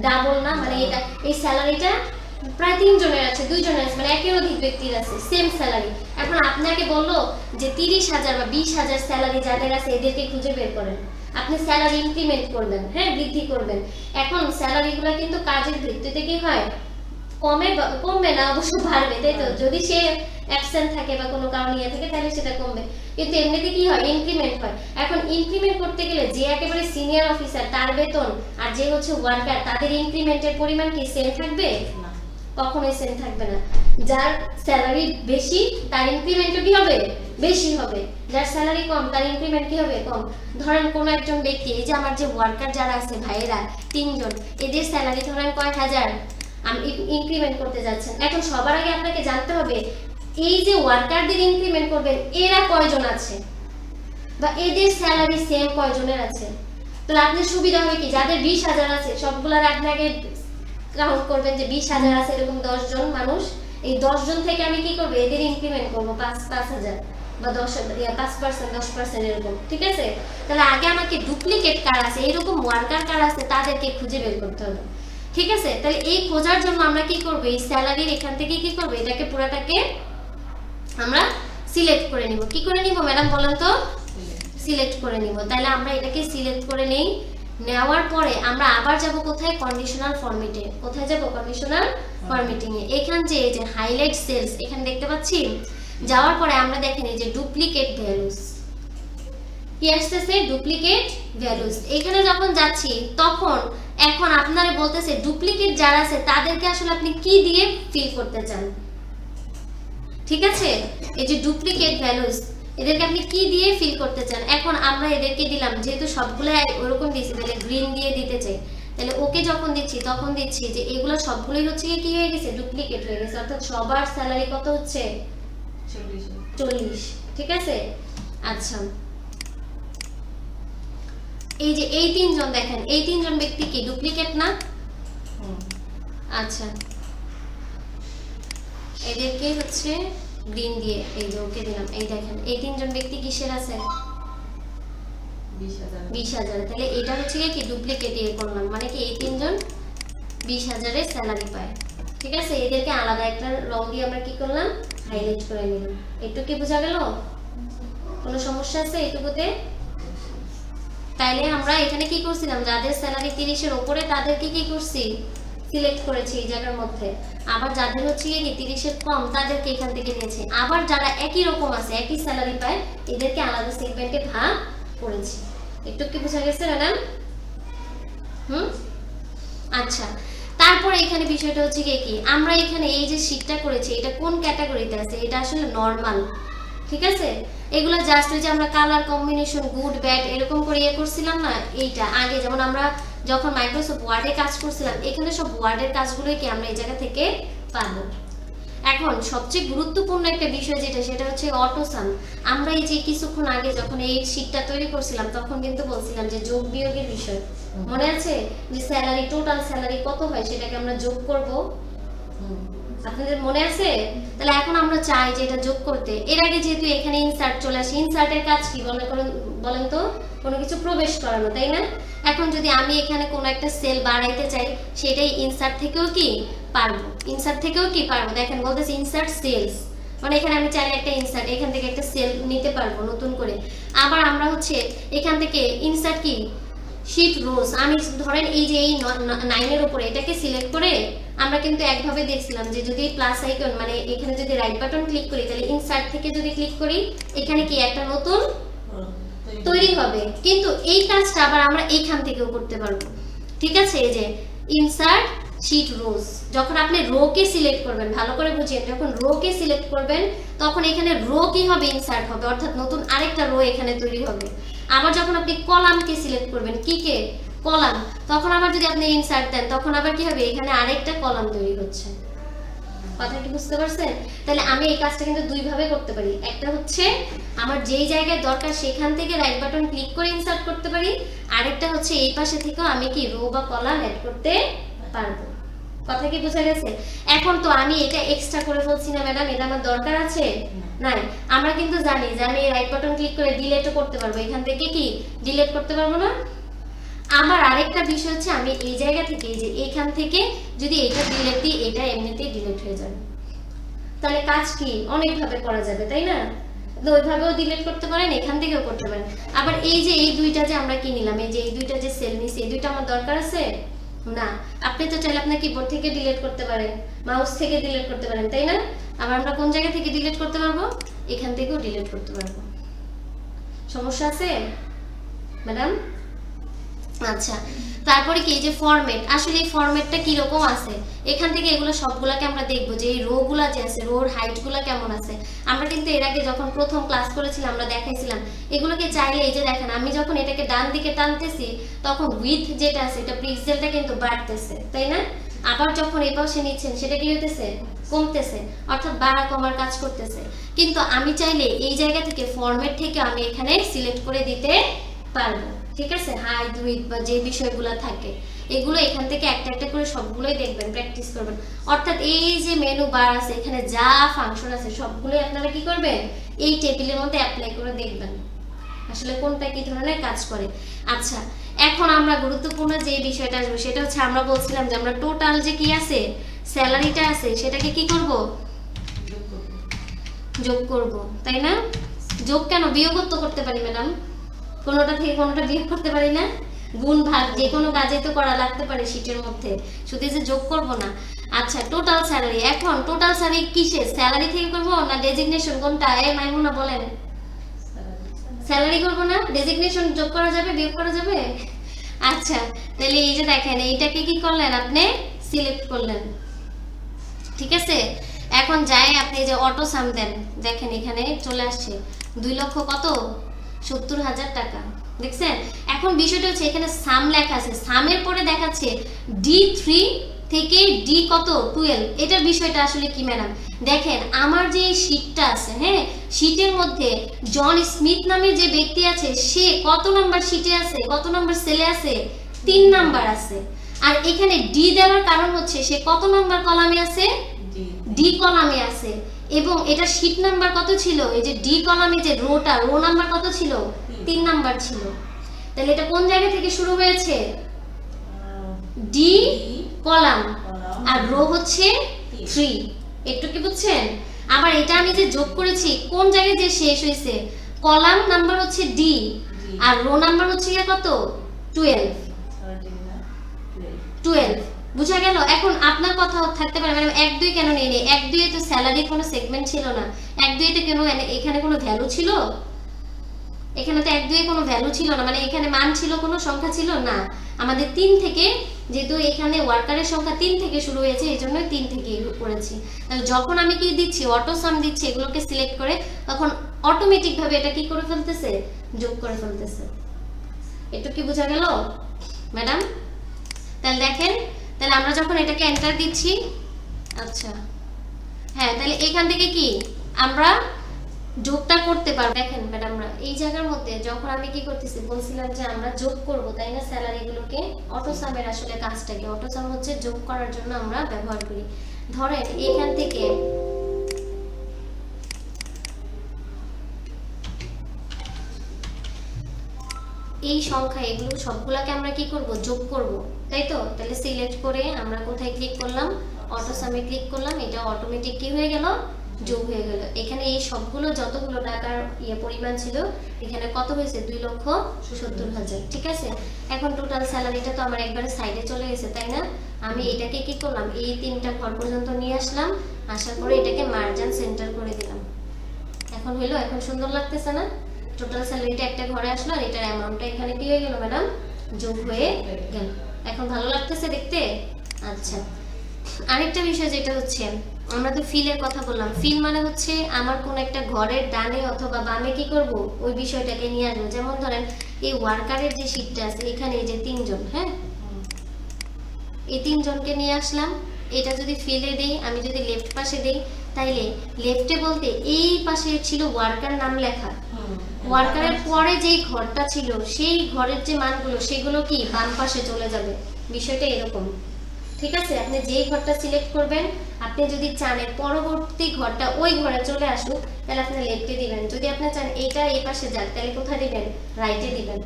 ডাবল না? মানে এটা এই স্যালারিটা প্রায় 3 জনের আছে, 2 জনের আছে, মানে একের অধিক ব্যক্তির আছে সেম স্যালারি। এখন আপনাকে বললো যে 30,000 বা 20,000 স্যালারি যাদের আছে এদেরকে খুঁজে বের করেন। আপনি স্যালারি ইনক্রিমেন্ট করবেন, হ্যাঁ বৃদ্ধি করবেন। এখন স্যালারিগুলো কিন্তু কাজের ভিত্তিতে কি হয়? কমবে না, অবশ্য বাড়বে, তাই তো? যদি সে অ্যাবসেন্ট থাকে বা কোনো কারণ নিয়ে থাকে তাহলে সেটা কমবে, কিন্তু এমনিতে কি হয়? ইনক্রিমেন্ট হয়। এখন ইনক্রিমেন্ট করতে গেলে যে একেবারে সিনিয়র অফিসার তার বেতন আর যে হচ্ছে ওয়ার্কার তাদের ইনক্রিমেন্টের পরিমাণ কি সেম থাকবে? কখনোই সেম থাকবে না। যার স্যালারি বেশি তার ইনক্রিমেন্টও কি হবে, বেশি হবে। যার স্যালারি কম তার ইনক্রিমেন্ট কি হবে, কম। ধরেন কোন একজন ব্যক্তি, এই যে আমার যে ওয়ার্কার যারা আছে ভাইয়েরা 3 জন, এদের স্যালারি ধরেন কয় হাজার, আমি ইনক্রিমেন্ট করতে যাচ্ছেন। এখন সবার আগে আপনাকে জানতে হবে এই যে ওয়ার্কারদের ইনক্রিমেন্ট করবেন এরা কয়জন আছে বা এদের স্যালারি সেম কয়জনের আছে। তাহলে আপনার সুবিধা হবে কি, যাদের 20,000 আছে সবগুলার আপনাকে কাউন্ট করবেন যে 20,000 আছে এরকম 10 জন মানুষ, এই 10 জন থেকে আমি কি করব, এদের ইনক্রিমেন্ট করব 5,000 বা 5% 10% এরকম, ঠিক আছে। তাহলে আগে আমাকে ডুপ্লিকেট কার আছে, এরকম ওয়ার্কার কার আছে তাদেরকে খুঁজে বের করতে হবে, ঠিক আছে। তাহলে এই খোঁজার জন্য আমরা কি করব, এই স্যালারির এখান থেকে কি করব, এটাকে পুরোটাকে আমরা সিলেক্ট করে নিব। কি করে নিব ম্যাডাম বলেন তো, সিলেক্ট করে নিব। তাহলে আমরা এটাকে সিলেক্ট করে নেই, নেওয়ার পরে আমরা আবার যাব কোথায়, কন্ডিশনাল ফরম্যাটে। কোথায় যাব, কন্ডিশনাল ফরম্যাটিং এ। এখান যে এই যে হাইলাইট সেলস এখানে দেখতে পাচ্ছি, যাওয়ার পরে আমরা দেখেন এই যে ডুপ্লিকেট ভ্যালুস কি আসতেছে, ডুপ্লিকেট ভ্যালুস। এখানে যখন যাচ্ছি তখন এখন আপনারা বলতেছে ডুপ্লিকেট যারা আছে তাদেরকে আসলে আপনি কি দিয়ে ফিল করতে চান, ঠিক আছে। এই যে ডুপ্লিকেট ভ্যালুস এদেরকে আপনি কি দিয়ে ফিল করতে চান। এখন আমরা এদেরকে দিলাম, যেহেতু সবগুলো ওরকম দিয়েছি তাহলে গ্রিন দিয়ে দিতে চাই। তাহলে ওকে যখন দিচ্ছি তখন দিচ্ছি যে এগুলো সবগুলোই হচ্ছে কি হয়ে গেছে, ডুপ্লিকেট হয়ে গেছে। অর্থাৎ সবার স্যালারি কত হচ্ছে, 40, ঠিক আছে। আচ্ছা এই যে এই 3 জন দেখেন, এই 3 জন ব্যক্তি কি ডুপ্লিকেট না? আচ্ছা এদেরকে হচ্ছে গ্রিন দিয়ে এই যে ওকে দিলাম। এই দেখেন এই 3 জন ব্যক্তি কিসের আছে, 20,000। তাহলে এটা হচ্ছে কি ডুপ্লিকেট ইয়ে করলাম, মানে কি এই 3 জন 20,000 এর স্যালারি পায়, ঠিক আছে। এদেরকে আলাদা একটা রং দিয়ে আমরা কি করলাম, হাইলাইট করে নিলাম। একটু কি বোঝা গেল, কোনো সমস্যা আছে এইটুকুতে? তাইলে আমরা এখানে কি করছিলাম, যাদের স্যালারি 30 এর উপরে তাদেরকে কি করছি, সিলেক্ট করেছি এই জায়গার মধ্যে। আবার যাদের হচ্ছে কি 30 এর কম তাদেরকে এখান থেকে নিয়েছি। আবার যারা একই রকম আছে, একই স্যালারি পায়, এদেরকে আলাদা সেগমেন্টে ভাগ করেছি। একটু কি বোঝা গেছে ম্যাডাম? আচ্ছা তারপরে এখানে বিষয়টা হচ্ছে কি, আমরা এখানে এই যে শীটটা করেছি এটা কোন ক্যাটাগরিতে আছে, এটা আসলে নরমাল, ঠিক আছে। এগুলো জাস্ট ওই যে আমরা কালার কম্বিনেশন গুড ব্যাড এরকম করে ইয়ে করছিলাম না, এইটা আগে যেমন আমরা যখন মাইক্রোসফট ওয়ার্ডে কাজ করছিলাম, এখানে সব ওয়ার্ডের কাজগুলোই কি আমরা এই জায়গা থেকে পাবো। এখন সবচেয়ে গুরুত্বপূর্ণ একটা বিষয় যেটা, সেটা হচ্ছে অটোসাম। আমরা এই যে কিছুক্ষণ আগে যখন এই শীটটা তৈরি করছিলাম তখন কিন্তু বলছিলাম যে যোগ বিয়োগের বিষয়, মনে আছে? যে স্যালারি, টোটাল স্যালারি কত হয় সেটাকে আমরা যোগ করব, আপনাদের মনে আছে? তাহলে এখন আমরা চাই যে এটা যোগ করতে। এর আগে যেহেতু এখানে ইনসার্ট চলে আসে, ইনসার্টের কাজ কি বলেন তো, কোনো কিছু প্রবেশ করানো, তাই না? এখন যদি আমি এখানে কোনো একটা সেল বাড়াইতে চাই, সেটাই ইনসার্ট থেকেও কি পারবো, ইনসার্ট থেকেও কি পারবো। দেখেন বলতেছি ইনসার্ট সেলস, মানে এখানে আমি চাইলে একটা ইনসার্ট, এখান থেকে একটা সেল নিতে পারবো নতুন করে। আবার আমরা হচ্ছে এখান থেকে ইনসার্ট কি শীট রোজ, আমি ধরেন এই যে এই 9 এর উপরে এটাকে সিলেক্ট করে আমরা কিন্তু একভাবে দেখছিলাম যে যদি প্লাস আইকন মানে এখানে যদি রাইট বাটন ক্লিক করি, তাহলে ইনসার্ট থেকে যদি ক্লিক করি এখানে কি একটা নতুন তৈরি হবে। কিন্তু এই কাজটা আবার আমরা এইখান থেকেও করতে পারবো, ঠিক আছে। এই যে ইনসার্ট শীট রোজ, যখন আপনি রো কে সিলেক্ট করবেন, ভালো করে বুঝিয়ে, যখন রো কে সিলেক্ট করবেন তখন এখানে রো কি হবে, ইনসার্ট হবে, অর্থাৎ নতুন আরেকটা রো এখানে তৈরি হবে। আবার যখন আপনি কলাম কে সিলেক্ট করবেন, কি কে, কলাম, তখন আবার যদি আপনি ইনসার্ট দেন তখন আবার কি হবে, এখানে আরেকটা কলাম তৈরি হচ্ছে। কথা কি বুঝতে পারছেন? তাহলে আমি এই কাজটা কিন্তু দুই ভাবে করতে পারি। একটা হচ্ছে আমার যেই জায়গায় দরকার সেখান থেকে রাইট বাটন ক্লিক করে ইনসার্ট করতে পারি, আরেকটা হচ্ছে এই পাশে থেকেও আমি কি রো বা কলাম অ্যাড করতে পারবো। কথা কি বোঝা গেছে? এখন তো আমি এটা এক্সট্রা করে ফেলছি না ম্যাডাম, এটা আমার দরকার আছে নাই। আমরা কিন্তু জানি যে আমি রাইট বাটন ক্লিক করে ডিলিটও করতে পারবো, এখান থেকে কি ডিলিট করতে পারবো না। আমার আরেকটা বিষয় হচ্ছে আমি এই জায়গা থেকে এই যে এখান থেকে যদি এটা ডিলিট দিই, এটা এমনিতেই ডিলিট হয়ে যাবে। তাহলে কাজ কি অনেক ভাবে করা যাবে, তাই না? ওইভাবেও ডিলিট করতে পারেন, এখান থেকেও করতে পারেন। আবার এই যে এই দুইটা যে আমরা কি নিলাম, এই যে এই দুইটা যে সেল নিছি, এই দুইটা আমার দরকার আছে না। আপনি তো চাইলে আপনার কিবোর্ড থেকে ডিলিট করতে পারেন, মাউস থেকে ডিলিট করতে পারেন, তাই না? আবার আমরা কোন জায়গা থেকে ডিলিট করতে পারবো, এখান থেকেও ডিলিট করতে পারবো। সমস্যা আছে ম্যাডাম? আচ্ছা তারপরে কি যে ফরম্যাট, আসলে এই ফরম্যাটটা কিরকম আছে এখান থেকে এগুলো সবগুলাকে আমরা দেখবো যে এই রো গুলা যে আছে রোর হাইট গুলা কেমন আছে। আমরা কিন্তু এর আগে যখন প্রথম ক্লাস করেছিলাম আমরা দেখাইছিলাম এগুলোকে চাইলে এই যে দেখেন আমি যখন এটাকে ডান দিকে টানতেছি তখন উইথ যেটা আছে এটা পিক্সেলটা কিন্তু বাড়তেছে, তাই না? আবার যখন এই পাশে নিচ্ছেন সেটা কি হইতেছে, কমতেছে, অর্থাৎ বাড়া কমার কাজ করতেছে। কিন্তু আমি চাইলে এই জায়গা থেকে ফরম্যাট থেকে আমি এখানে সিলেক্ট করে দিতে পারবো, ঠিক আছে? হাইট উইথ বা যে বিষয়গুলো থাকে এগুলো এখান থেকে একটা একটা করে সবগুলোই দেখবেন, প্র্যাকটিস করবেন। অর্থাৎ এই যে মেনু বার আছে এখানে যা ফাংশন আছে সবগুলোই আপনারা কি করবেন এই টেবিলের মধ্যে অ্যাপ্লাই করে দেখবেন আসলে কোনটা কি ধরনের কাজ করে। আচ্ছা, এখন আমরা গুরুত্বপূর্ণ যে বিষয়টা আসবে সেটা হচ্ছে আমরা বলছিলাম যে আমরা টোটাল যে কি আছে স্যালারিটা আছে সেটাকে কি করব, যোগ করব, তাই না? যোগ কেন, বিয়োগও তো করতে পারি ম্যাডাম, কোনোটা থেকে কোনোটা বিয়োগ করতে পারি না? গুণ ভাগ যে কোনো কাজে তো করা লাগতে পারে শীটের মধ্যে, শুধু যে যোগ করব না। আচ্ছা, টোটাল স্যালারি, এখন টোটাল স্যালারি কিসে, স্যালারি থেকে করব না ডেজিগনেশন, কোনটা? এই মাইমুনা বলেন। স্যালারি করব না, ডেজিগনেশন যোগ করা যাবে বিয়োগ করা যাবে? আচ্ছা, তাহলে এই যে দেখেন এইটাকে কি করলেন আপনি সিলেক্ট করলেন, ঠিক আছে? এখন যাই আপনি যে অটো সাম দেন, দেখেন এখানে চলে আসছে 2,70,000 টাকা, দেখছেন? এখন বিষয়টা হচ্ছে এখানে সাম লেখা আছে, সামের পরে দেখাচ্ছে D3 থেকে D কত 12। এটার বিষয়টা আসলে কি ম্যাডাম, দেখেন আমার যে শীটটা আছে, হ্যাঁ শীটের মধ্যে জন স্মিথ নামের যে ব্যক্তি আছে সে কত নাম্বার শীটে আছে, কত নাম্বার সেলে আছে, 3 নাম্বার আছে। আর এখানে ডি দেওয়ার কারণ হচ্ছে সে কত নাম্বার কলামে আছে, ডি কলামে আছে। এবং এটা শীট নাম্বার কত ছিল, এই যে ডি কলামে যে রোটা, রো নাম্বার কত ছিল, 3 নাম্বার ছিল। তাহলে এটা কোন জায়গা থেকে শুরু হয়েছে, ডি কলাম, আর রো হচ্ছে 3। একটু কি বুঝছেন? আবার এটা আমি যে যোগ করেছি কোন জায়গায় যে শেষ হয়েছে, কলাম নাম্বার হচ্ছে ডি আর রো নাম্বার হচ্ছে কত 12। বুঝা গেল? এখন আপনার কথা থাকতে পারে ম্যাডাম 1-2 কেন নেই, 1-2 তো স্যালারির কোনো সেগমেন্ট ছিল না, 1-2 তে কেন এখানে কোনো ভ্যালু ছিল, এখানে তো 1-2 কোনো ভ্যালু ছিল না, মানে এখানে মান ছিল, কোনো সংখ্যা ছিল না। আমাদের 3 থেকে, যেহেতু এখানে ওয়ার্কারের সংখ্যা 3 থেকে শুরু হয়েছে এই জন্য 3 থেকে করেছি। তাহলে যখন আমি কি দিচ্ছি অটো সাম দিচ্ছি এগুলোকে সিলেক্ট করে, তখন অটোমেটিক ভাবে এটা কি করে ফেলতেছে, যোগ করে ফেলতেছে। একটু কি বোঝা গেল ম্যাডাম? তাহলে দেখেন, তাহলে আমরা যখন এটাকে এন্টার দিচ্ছি, আচ্ছা হ্যাঁ, তাহলে এখান থেকে কি আমরা যোগটা করতে পারবো। দেখেন ম্যাডাম এই জায়গার মধ্যে যখন আমি কি করতেছি বলছিলাম যে আমরা যোগ করব, তাই না? স্যালারি গুলোকে অটো সামের আসলে কাজটা কি, অটো সাম হচ্ছে যোগ করার জন্য আমরা ব্যবহার করি। ধরেন এখান থেকে এই সংখ্যা এগুলো সবগুলাকে আমরা কি করব, যোগ করব, তাই তো? তাহলে সিলেক্ট করে আমরা কোথায় ক্লিক করলাম, অটো সামে ক্লিক করলাম, এটা অটোমেটিক কি হয়ে গেল, যোগ হয়ে গেল। এখানে এই সবগুলো যতগুলো টাকার পরিমাণ ছিল এখানে কত হয়েছে, 2,70,000, ঠিক আছে? এখন টোটাল স্যালারিটা তো আমার একবারে সাইডে চলে গেছে, তাই না? আমি এটাকে কি করলাম, এই 3টা ঘর পর্যন্ত নিয়ে আসলাম, আসার পরে এটাকে মার্জিন সেন্টার করে দিলাম। এখন হলো, এখন সুন্দর লাগতেছে না? টোটাল স্যালারিটা একটা ঘরে আসলো আর এটার অ্যামাউন্টটা এখানে কি হয়ে গেল ম্যাডাম, যোগ হয়ে গেল। এখন ভালো লাগতেছে দেখতে? আচ্ছা, আরেকটা বিষয় যেটা হচ্ছে আমরা তো ফিলের কথা বললাম, ফিল মানে হচ্ছে আমার কোন একটা ঘরের ডানে অথবা বামে কি করব ওই বিষয়টাকে নিয়ে আসবো। যেমন ধরেন এই ওয়ার্কারের যে শীটটা আছে এখানে এই যে 3 জন, হ্যাঁ এই 3 জনকে নিয়ে আসলাম। এটা যদি ফিলে দেই, আমি যদি লেফট পাশে দেই, তাইলে লেফটে বলতে এই পাশে ছিল ওয়ার্কার নাম লেখা, ওয়ার্কারের পরে যেই ঘরটা ছিল সেই ঘরের যে মানগুলো সেগুলো কি বাম পাশে চলে যাবে। বিষয়টা এরকম, ঠিক আছে? আপনি যেই ঘরটা সিলেক্ট করবেন, আপনি যদি চান এর পরবর্তী ঘরটা ওই ঘরে চলে আসুক তাহলে আপনি লেফটে দিবেন, যদি আপনি চান এইটা এই পাশে যাক তাহলে কোথায় দিবেন, রাইটে দিবেন।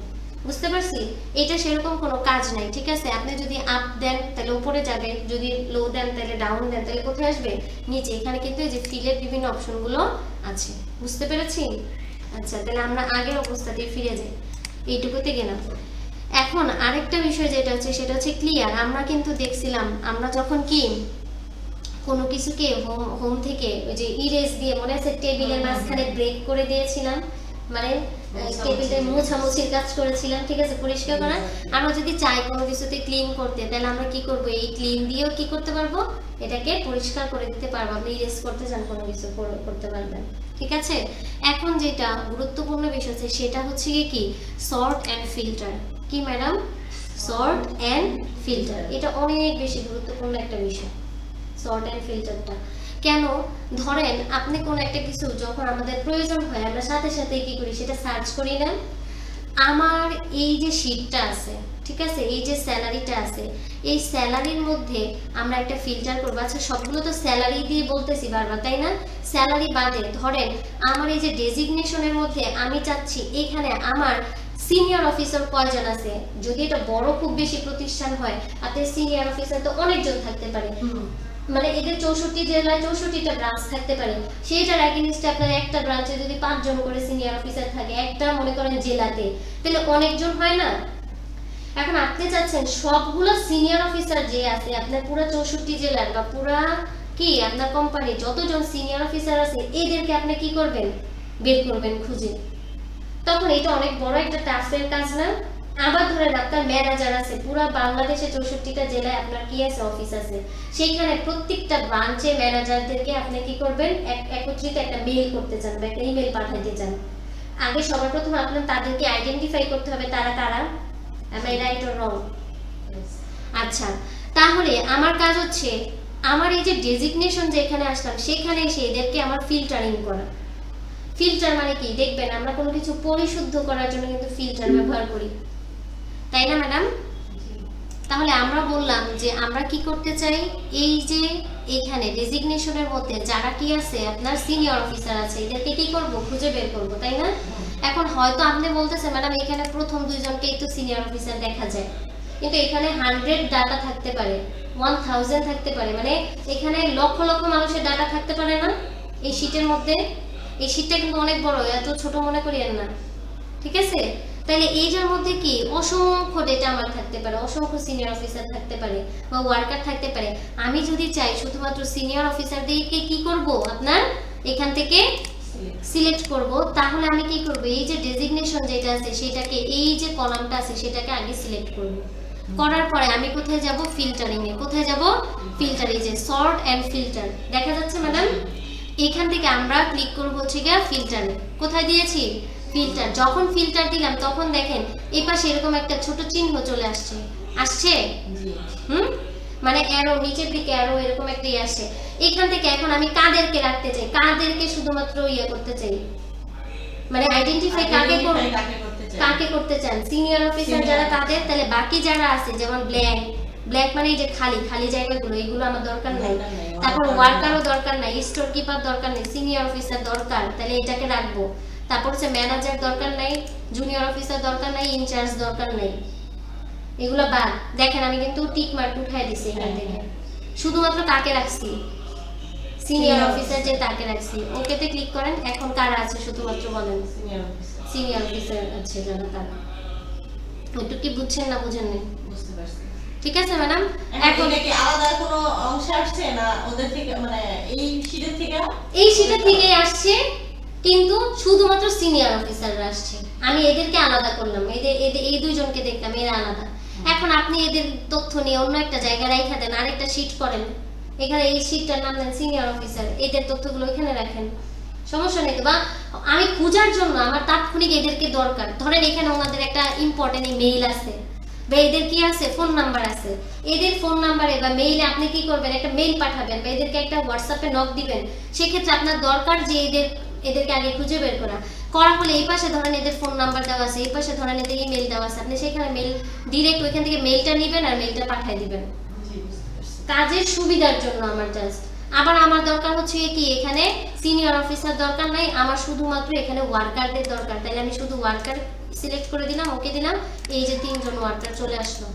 বুঝতে পারছি? এটা সেরকম কোনো কাজ নাই, ঠিক আছে? আপনি যদি আপ দেন তাহলে উপরে যাবে, যদি লো দেন তাহলে ডাউন দেন তাহলে কোথায় আসবে, নিচে। এখানে কিন্তু এই যে ফিলের বিভিন্ন অপশনগুলো আছে, বুঝতে পেরেছি? আচ্ছা, তাহলে আমরা আগের অবস্থাতে ফিরে যাই, এইটুকুতে গেলাম। এখন আরেকটা বিষয় যেটা হচ্ছে সেটা হচ্ছে ক্লিয়ার। আমরা কিন্তু দেখছিলাম আমরা যখন কি কোনো কিছুকে হোম থেকে ওই যে ইরেজ দিয়ে, মনে আছে টেবিলের মাঝখানে ব্রেক করে দিয়েছিলাম, মানে টেবিলটা মোছামুছির কাজ করেছিলাম, ঠিক আছে, পরিষ্কার করা। আমরা যদি চাই কোনো কিছুতে ক্লিন করতে, তাহলে আমরা কি করব, এই ক্লিন দিয়েও কি করতে পারবো, এটাকে পরিষ্কার করে দিতে পারবো। আপনি ইরেজ করতে চান কোনো কিছু করতে পারবেন, ঠিক আছে। এখন যেটা গুরুত্বপূর্ণ বিষয় আছে সেটা হচ্ছে কি সর্ট অ্যান্ড ফিল্টার। কি ম্যাডাম? সর্ট অ্যান্ড ফিল্টার, এটা অনেক বেশি গুরুত্বপূর্ণ একটা বিষয়, সর্ট অ্যান্ড ফিল্টারটা। কেন? ধরেন আপনি কোন একটা কিছু যখন আমাদের প্রয়োজন হয় আমরা সাথে সাথে কি করি, সেটা সার্চ করি না। আমার এই যে শীটটা আছে, ঠিক আছে, এই যে স্যালারিটা আছে, এই স্যালারির মধ্যে আমরা একটা ফিল্টার করবো। আচ্ছা সবগুলো তো স্যালারি দিয়ে বলতেছি বারবার, তাই না? স্যালারি বাদে ধরেন আমার এই যে ডেজিগনেশনের মধ্যে আমি চাচ্ছি এখানে আমার সিনিয়র অফিসার কয়জন আছে। যদি এটা বড় খুব বেশি প্রতিষ্ঠান হয়, আপনার সিনিয়র অফিসার তো অনেকজন থাকতে পারে, মানে এদের 64 জেলায় 64টা ব্রাঞ্চ থাকতে পারে। সেইটার এগেইনস্টে আপনার একটা ব্রাঞ্চে যদি 5 জন করে সিনিয়র অফিসার থাকে, একটা মনে করেন জেলাতে, তাহলে অনেকজন হয় না? এখন আপনি চাচ্ছেন সবগুলো সিনিয়র অফিসার যে আছে আপনার পুরো 64 জেলার বা পুরো কি আপনার কোম্পানি যতজন সিনিয়র অফিসার আছে এদেরকে আপনি কি করবেন, বের করবেন খুঁজে। তখন এটা অনেক বড় একটা টাস্কের কাজ না? আবার ধরেন আপনার ম্যানেজার আছে পুরো বাংলাদেশে 64টা জেলায় আপনার কি আছে, অফিস আছে, সেইখানে প্রত্যেকটা ব্রাঞ্চে ম্যানেজারদেরকে আপনি কি করবেন, একত্রিত একটা মেইল করতে চান বা একটা ইমেল পাঠাতে চান। আগে সবার প্রথম আপনার তাদেরকে আইডেন্টিফাই করতে হবে তারা কারা। am I right or wrong? আচ্ছা, তাহলে আমার কাজ হচ্ছে আমার এই যে ডেজিগনেশন যে এখানে আসলাম সেখানে এসে এদেরকে আমার ফিল্টারিং করা। ফিল্টার মানে কি, দেখবেন আমরা কোনো কিছু পরিশুদ্ধ করার জন্য কিন্তু ফিল্টার ব্যবহার করি, তাই না ম্যাডাম? তাহলে আমরা বললাম যে আমরা কি করতে চাই, এই যে এখানে ডেজিগনেশনের মধ্যে যারা কি আছে আপনার সিনিয়র অফিসার আছে এদেরকে কি করব, খুঁজে বের করব, তাই না? এখন হয়তো আপনি বলতেছেন ম্যাডাম এখানে প্রথম দুইজনকেই তো সিনিয়র অফিসার দেখা যায়, কিন্তু এখানে 100 ডাটা থাকতে পারে, 1000 থাকতে পারে, মানে এখানে লক্ষ লক্ষ মানুষের ডাটা থাকতে পারে না এই শীটের মধ্যে। এই শীটটা কিন্তু অনেক বড়, এত ছোট মনে করিয়েন না, ঠিক আছে? তাহলে এইটার মধ্যে কি অসংখ্য ডেটা আমার থাকতে পারে, অসংখ্য সিনিয়র অফিসার থাকতে পারে বা ওয়ার্কার থাকতে পারে। আমি যদি চাই শুধুমাত্র সিনিয়র অফিসারদেরকে কি করব, আপনার এখান থেকে সিলেক্ট করব, তাহলে আমি কি করব, এই যে ডেজিগনেশন যেটা আছে সেটাকে, এই যে কলামটা আছে সেটাকে আগে সিলেক্ট করব। করার পরে আমি কোথায় যাব, ফিল্টারিং এ। কোথায় যাব, ফিল্টার, এই যে সর্ট এন্ড ফিল্টার দেখা যাচ্ছে ম্যাডাম। এখান থেকে আমরা ক্লিক করব হচ্ছে গিয়ে ফিল্টারে। কোথায় দিয়েছি, ফিল্টার। যখন ফিল্টার দিলাম তখন দেখেন এই পাশে এরকম একটা ছোট চিহ্ন চলে আসছে, আসছে মানে অ্যারো, নিচের দিকে অ্যারো এরকম একটা আসে। এখান থেকে এখন আমি কাদেরকে রাখতে চাই, কাদেরকে শুধুমাত্র করতে চাই, মানে আইডেন্টিফাই কাকে করতে চান, সিনিয়র অফিসার যারা তাদের, তাহলে বাকি যারা আছে যেমন ব্ল্যাক মানে এই যে খালি খালি জায়গাগুলো, এগুলো আমার দরকার নাই। তারপর ওয়ার্কারও দরকার নাই, স্টোর কিপার দরকার নেই, সিনিয়র অফিসার দরকার, তাহলে এটাকে রাখবো। তারপর হচ্ছে ম্যানেজার দরকার নাই, জুনিয়র অফিসার দরকার নাই, ইনচার্জ দরকার নাই, এগুলো বাদ। দেখেন আমি কিন্তু টিক মার্ক উঠাই দিছি এখান থেকে, শুধুমাত্র কাকে রাখছি, সিনিয়র অফিসার যে তাকে রাখছি। ওকেতে ক্লিক করেন। এখন কারা আছে শুধুমাত্র বলেন, সিনিয়র অফিসার আছে যারা, তারা একটু কি বুঝছেন না বুঝেন না? বুঝতে পারছি, ঠিক আছে ম্যাডাম। এখন কি আলাদা কোনো অংশ আসছে না ওদের থেকে, মানে এই শীটের থেকে, এই শীটের থেকেই আসছে, কিন্তু শুধুমাত্র সিনিয়র অফিসাররা আসছে। আমি এদেরকে আলাদা করলাম, এই দুইজনকে দেখলাম এরা আলাদা। এখন আপনি এদের তথ্য নিয়ে অন্য একটা জায়গায় রেখে দেন, আরেকটা শীট করেন, এখানে এই শীটটার নাম দেন সিনিয়র অফিসার, এদের তথ্যগুলো এখানে রাখেন, সমস্যা নেই। বা আমি খোঁজার জন্য আমার তাৎক্ষণিক এদেরকে দরকার, ধরেন এখানে ওনাদের একটা ইম্পর্টেন্ট মেইল আছে বা এদের কি আছে, ফোন নাম্বার আছে, এদের ফোন নাম্বারে বা মেইলে আপনি কি করবেন, একটা মেইল পাঠাবেন বা এদেরকে একটা হোয়াটসঅ্যাপে নক দিবেন। সেক্ষেত্রে আপনার দরকার যে এদেরকে আগে খুঁজে বের করা হলে এই পাশে ধরেন এদের ফোন নাম্বার দেওয়া আছে, এই পাশে ধরেন এদের ইমেল দেওয়া আছে, আপনি সেখানে মেইল ডিরেক্ট ওইখান থেকে মেইলটা নেবেন আর মেইলটা পাঠিয়ে দিবেন, কাজের সুবিধার জন্য আমার জাস্ট। আবার আমার দরকার হচ্ছে কি, এখানে সিনিয়র অফিসার দরকার নাই, আমার শুধুমাত্র এখানে ওয়ার্কারদের দরকার, তাহলে আমি শুধু ওয়ার্কার সিলেক্ট করে দিলাম, ওকে দিলাম, এই যে 3 জন ওয়ার্কার চলে আসলো,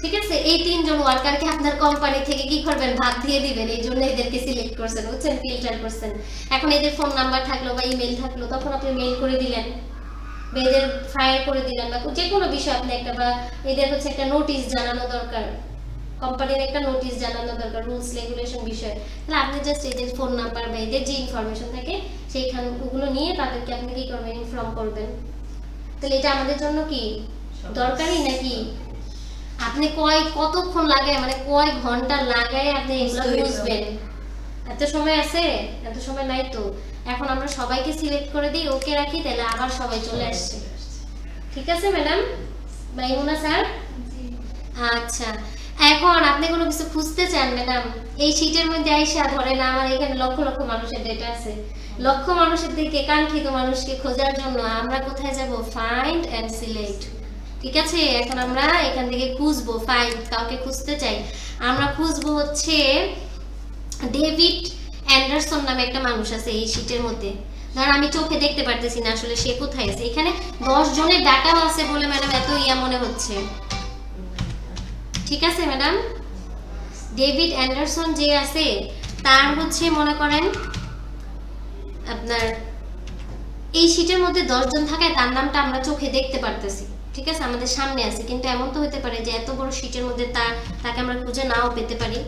ঠিক আছে। এই 3 জন ওয়ার্কারকে আপনার কোম্পানি থেকে কি করবেন, ভাগ দিয়ে দিবেন, এই জন্য এদেরকে সিলেক্ট করছেন, বুঝছেন, ফিল্টার করছেন। এখন এদের ফোন নাম্বার থাকলো বা ইমেল থাকলো, তখন আপনি মেইল করে দিলেন বা এদের ফায়ার করে দিলেন, বা যে কোনো বিষয় আপনি একটা, বা এদের হচ্ছে একটা নোটিশ জানানো দরকার, কোম্পানির একটা নোটিশ জানানো দরকার রুলস রেগুলেশন বিষয়ে, তাহলে আপনি জাস্ট এদের ফোন নাম্বার বা এদের যে ইনফরমেশন থাকে সেইখান ওগুলো নিয়ে তাদেরকে আপনি কি করবেন, ইনফর্ম করবেন। তাহলে এটা আমাদের জন্য কি দরকারি নাকি? আপনি কতক্ষণ লাগায়, মানে কয় ঘন্টা লাগায় আপনি এগুলো বুঝবেন? এত সময় আছে? এত সময় নাই তো। এখন আমরা সবাইকে সিলেক্ট করে দিই, ওকে রাখি, তাহলে আবার সবাই চলে আসছে। ঠিক আছে ম্যাডাম, মাইমুনা স্যার? আচ্ছা, এখন আপনি কোনো কিছু খুঁজতে চান ম্যাডাম, এই শীটের মধ্যে আইসা ধরেন আমার এখানে লক্ষ লক্ষ মানুষের ডেটা আছে, লক্ষ মানুষের দিকে কাঙ্ক্ষিত মানুষকে খোঁজার জন্য আমরা কোথায় যাব? Find and select. ঠিক আছে, এখন আমরা এখান থেকে খুঁজবো, ফাইন্ড, কাউকে খুঁজতে চাই, আমরা খুঁজবো হচ্ছে ডেভিড অ্যান্ডারসন নামে একটা মানুষ আছে এই শীটের মধ্যে। ধর আমি চোখে দেখতে পারতেছি না আসলে সে কোথায় আছে, এখানে 10 জনের ডাটাও আছে বলে ম্যাডাম এত ইয়া মনে হচ্ছে। ঠিক আছে ম্যাডাম, ডেভিড অ্যান্ডারসন যে আছে তার হচ্ছে মনে করেন আপনার এই শীটের মধ্যে 10 জন থাকায় তার নামটা আমরা চোখে দেখতে পারতেছি। ঠিক আছে, আমাদের সামনে আছে, কিন্তু এমন তো হতে পারে যে এত বড় শীটের মধ্যে তাকে আমরা খুঁজে নাও পেতে পারি।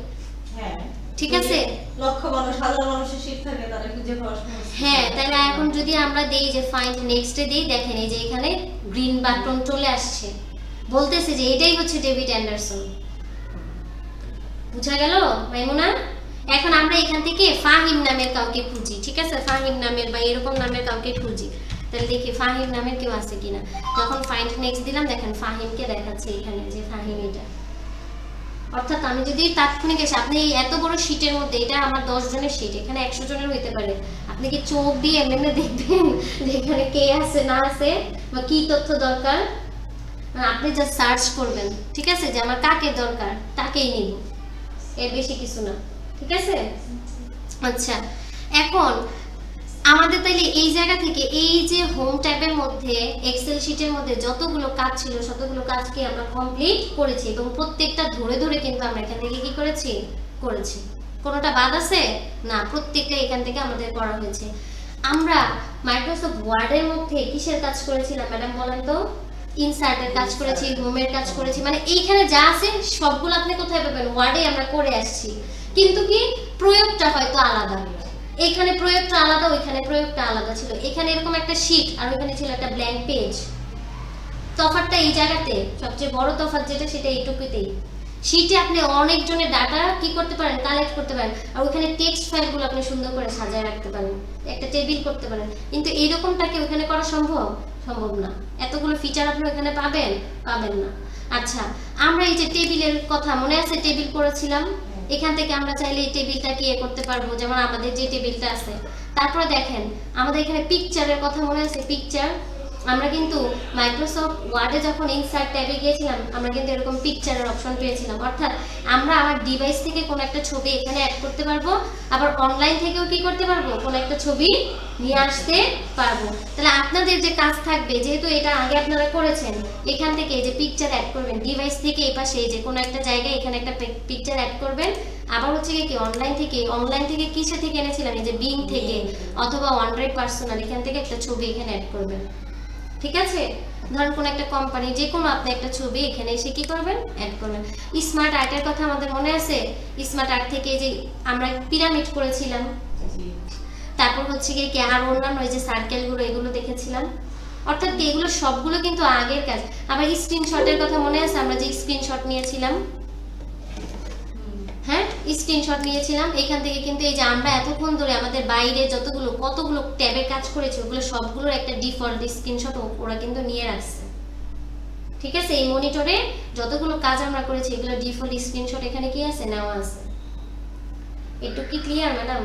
হ্যাঁ ঠিক আছে, লক্ষ মানুষ হাজার মানুষের শীট থাকে, তারা খুঁজে পাওয়া সম্ভব। হ্যাঁ, তাহলে এখন যদি আমরা দেই যে ফাইন্ড নেক্সট এ দেই, দেখেন এই যে এখানে গ্রিন বাটন চলে আসছে, বলতেছে যে এটাই হচ্ছে ডেভিড অ্যান্ডারসন। বুঝা গেল মাইমুনা? এখন আমরা এখান থেকে ফাহিম নামের কাউকে খুঁজি। ঠিক আছে, ফাহিম নামের বা এরকম নামের কাউকে খুঁজি, তাহলে দেখি ফাহিম নামের কেউ আছে কিনা। যখন ফাইন্ড নেক্সট দিলাম, দেখেন ফাহিমকে দেখাচ্ছে এখানে যে ফাহিম এটা। অর্থাৎ আমি যদি তাৎক্ষণিক এসে, আপনি এত বড় শীটের মধ্যে, এটা আমার 10 জনের শীট, এখানে 100 জনের হইতে পারে, আপনি কি চোখ দিয়ে এমনি দেখবেন যে এখানে কে আছে না আছে বা কি তথ্য দরকার? আপনি জাস্ট সার্চ করবেন। ঠিক আছে, যে আমার কাকে দরকার তাকেই নিব, এর বেশি কিছু না। ঠিক আছে, আচ্ছা এখন আমাদের তাইলে এই জায়গা থেকে এই যে হোম ট্যাবের মধ্যে এক্সেল শীটের মধ্যে যতগুলো কাজ ছিল ততগুলো কাজকে আমরা কমপ্লিট করেছি, এবং প্রত্যেকটা ধরে ধরে কিন্তু আমরা এখান থেকে কি করেছি? কোনোটা বাদ আছে না, প্রত্যেকটা এখান থেকে আমাদের করা হয়েছে। আমরা মাইক্রোসফট ওয়ার্ডের মধ্যে কিসের কাজ করেছিলাম ম্যাডাম বলেন তো? ইনসার্টের কাজ করেছি, হোমের কাজ করেছি, মানে এইখানে যা আছে সবগুলো আপনি কোথায় পাবেন? ওয়ার্ডে আমরা করে আসছি, কিন্তু কি প্রয়োগটা হয়তো আলাদা। এখানে প্রয়োগটা আলাদা, ওইখানে প্রয়োগটা আলাদা ছিল। এখানে এরকম একটা শীট আর ওইখানে ছিল একটা ব্ল্যাঙ্ক পেজ। তফাৎটা এই জায়গাতে, সবচেয়ে বড় তফাৎ যেটা সেটা এইটুকুতেই। শীটে আপনি অনেক জনের ডাটা কি করতে পারেন? কালেক্ট করতে পারেন, আর ওইখানে টেক্সট ফাইলগুলো আপনি সুন্দর করে সাজায় রাখতে পারেন, একটা টেবিল করতে পারেন। কিন্তু এইরকমটাকে ওখানে করা সম্ভব না। এতগুলো ফিচার আপনি ওখানে পাবেন না। আচ্ছা, আমরা এই যে টেবিলের কথা মনে আছে, টেবিল করেছিলাম, এখান থেকে আমরা চাইলে এই টেবিলটাকে করতে পারবো, যেমন আমাদের যে টেবিলটা আছে। তারপরে দেখেন আমাদের এখানে পিকচারের কথা মনে আছে, পিকচার আমরা কিন্তু মাইক্রোসফট ওয়ার্ডে যখন ইনসার্ট ট্যাবে গিয়েছিলাম, আমরা কিন্তু এরকম পিকচারের অপশন পেয়েছিলাম। অর্থাৎ আমরা আমার ডিভাইস থেকে কোনো একটা ছবি এখানে অ্যাড করতে পারবো, আবার অনলাইন থেকেও কি করতে পারবো? কোনো একটা ছবি নিয়ে আসতে পারবো। তাহলে আপনাদের যে কাজ থাকবে, যেহেতু এটা আগে আপনারা করেছেন, এখান থেকে যে পিকচার অ্যাড করবেন ডিভাইস থেকে, এই পাশে যে কোনো একটা জায়গায় এখানে একটা পিকচার অ্যাড করবেন। আবার হচ্ছে কি অনলাইন থেকে কিসে থেকে এনেছিলাম? এই যে বিং থেকে অথবা OneDrive পার্সোনাল, এখান থেকে একটা ছবি এখানে অ্যাড করবেন। ঠিক আছে, ধরুন কোন একটা কোম্পানি, যে কোনো আপনি একটা ছবি এখানে এসে কি করবেন? অ্যাড করবেন। স্মার্ট আর্টের কথা আমাদের মনে আছে, স্মার্ট আর্ট থেকে যে আমরা পিরামিড করেছিলাম, তারপর হচ্ছে কি আর অন্যান্য এই যে সার্কেলগুলো, এগুলো দেখেছিলাম। অর্থাৎ এগুলো সবগুলো কিন্তু আগের কাজ। আবার স্ক্রিনশটের কথা মনে আছে, আমরা যে স্ক্রিনশট নিয়েছিলাম, হ্যাঁ স্ক্রিনশট নিয়েছিলাম। এখান থেকে কিন্তু এই যে আমরা এতক্ষণ ধরে আমাদের বাইরে কতগুলো ট্যাবে কাজ করেছি, ওগুলো সবগুলোর একটা ডিফল্ট স্ক্রিনশট ওরা কিন্তু নিয়ে রাখছে। ঠিক আছে, এই মনিটরে যতগুলো কাজ আমরা করেছি এগুলো ডিফল্ট স্ক্রিনশট এখানে কি আছে? নেওয়া আছে। একটু কি ক্লিয়ার ম্যাডাম?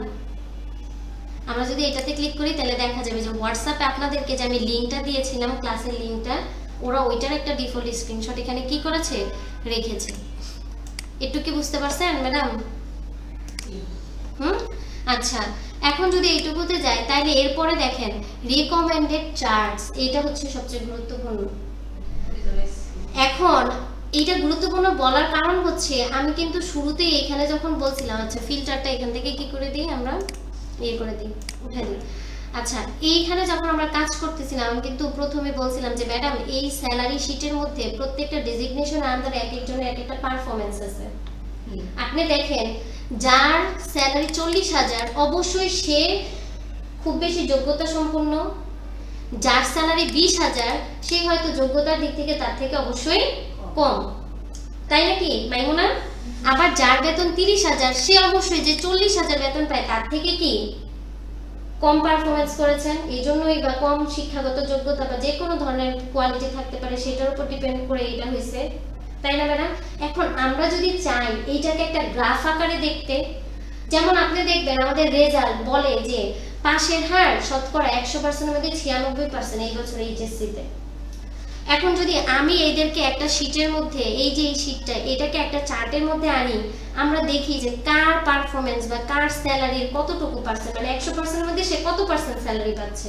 আমরা যদি এটাতে ক্লিক করি তাহলে দেখা যাবে যে হোয়াটসঅ্যাপে আপনাদেরকে যে আমি লিঙ্কটা দিয়েছিলাম, ক্লাসের লিঙ্কটা, ওরা ওইটার একটা ডিফল্ট স্ক্রিনশট এখানে কি করেছে? রেখেছে। একটু কি বুঝতে পারছেন ম্যাডাম? আচ্ছা, এখন যদি এইটুকুতে যাই তাহলে এরপরে দেখেন রিকমেন্ডেড চার্টস, এটা হচ্ছে সবচেয়ে গুরুত্বপূর্ণ। এখন এইটা গুরুত্বপূর্ণ বলার কারণ হচ্ছে, আমি কিন্তু শুরুতেই এখানে যখন বলছিলাম, আচ্ছা ফিল্টারটা এখান থেকে কি করে দিই? আমরা করে দিই, উঠে দিই। আচ্ছা, এইখানে যখন আমরা কাজ করতেছিলাম, আমি কিন্তু প্রথমে বলছিলাম যে ম্যাডাম এই স্যালারি শিটের মধ্যে প্রত্যেকটা ডেজিগনেশন আন্ডার এক একজনের এক একটা পারফরম্যান্স আছে। আপনি দেখেন যার স্যালারি 40,000 অবশ্যই সে খুব বেশি যোগ্যতা সম্পন্ন, যার স্যালারি 20,000 সে হয়তো যোগ্যতার দিক থেকে তার থেকে অবশ্যই কম, তাই নাকি মাইমুনা? আবার যার বেতন 30,000 সে অবশ্যই যে 40,000 বেতন পায় তার থেকে কি কম পারফরমেন্স করেছেন, এই জন্যই বা কম শিক্ষাগত যোগ্যতা বা যে কোনো ধরনের কোয়ালিটি থাকতে পারে সেটার উপর ডিপেন্ড করে এটা হয়েছে, তাই না ম্যাডাম? এখন আমরা যদি চাই এইটাকে একটা গ্রাফ আকারে দেখতে, যেমন আপনি দেখবেন আমাদের রেজাল্ট বলে যে পাশের হার শতকরা 100%-এর মধ্যে 96% এই বছর এইচএসসিতে। এখন যদি আমি এদেরকে একটা শীটের মধ্যে, এই যে এই শীটটা এটাকে একটা চার্টের মধ্যে আনি, আমরা দেখি যে কার পারফরমেন্স বা কার স্যালারির কতটুকু পার্সেন্ট, মানে 100%-এর মধ্যে সে কত পার্সেন্ট স্যালারি পাচ্ছে,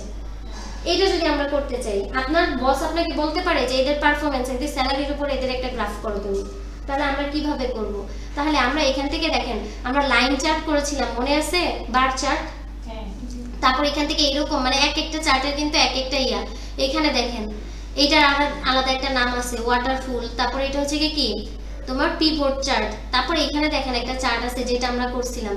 এটা যদি আমরা করতে চাই, আপনার বস আপনাকে বলতে পারে যে এদের পারফরমেন্স, এদের স্যালারির উপর এদের একটা গ্রাফ করো তুমি, তাহলে আমরা কিভাবে করব? তাহলে আমরা এখান থেকে দেখেন আমরা লাইন চার্ট করেছিলাম, মনে আছে? Bar chart. তারপর এখান থেকে এরকম মানে এক একটা চার্টের কিন্তু এক একটা ইয়া, এখানে দেখেন এটার আলাদা একটা নাম আছে ওয়াটারফুল, তারপর এটা হচ্ছে কি তোমার পিভট চার্ট, তারপর এখানে দেখেন একটা চার্ট আছে যেটা আমরা করছিলাম,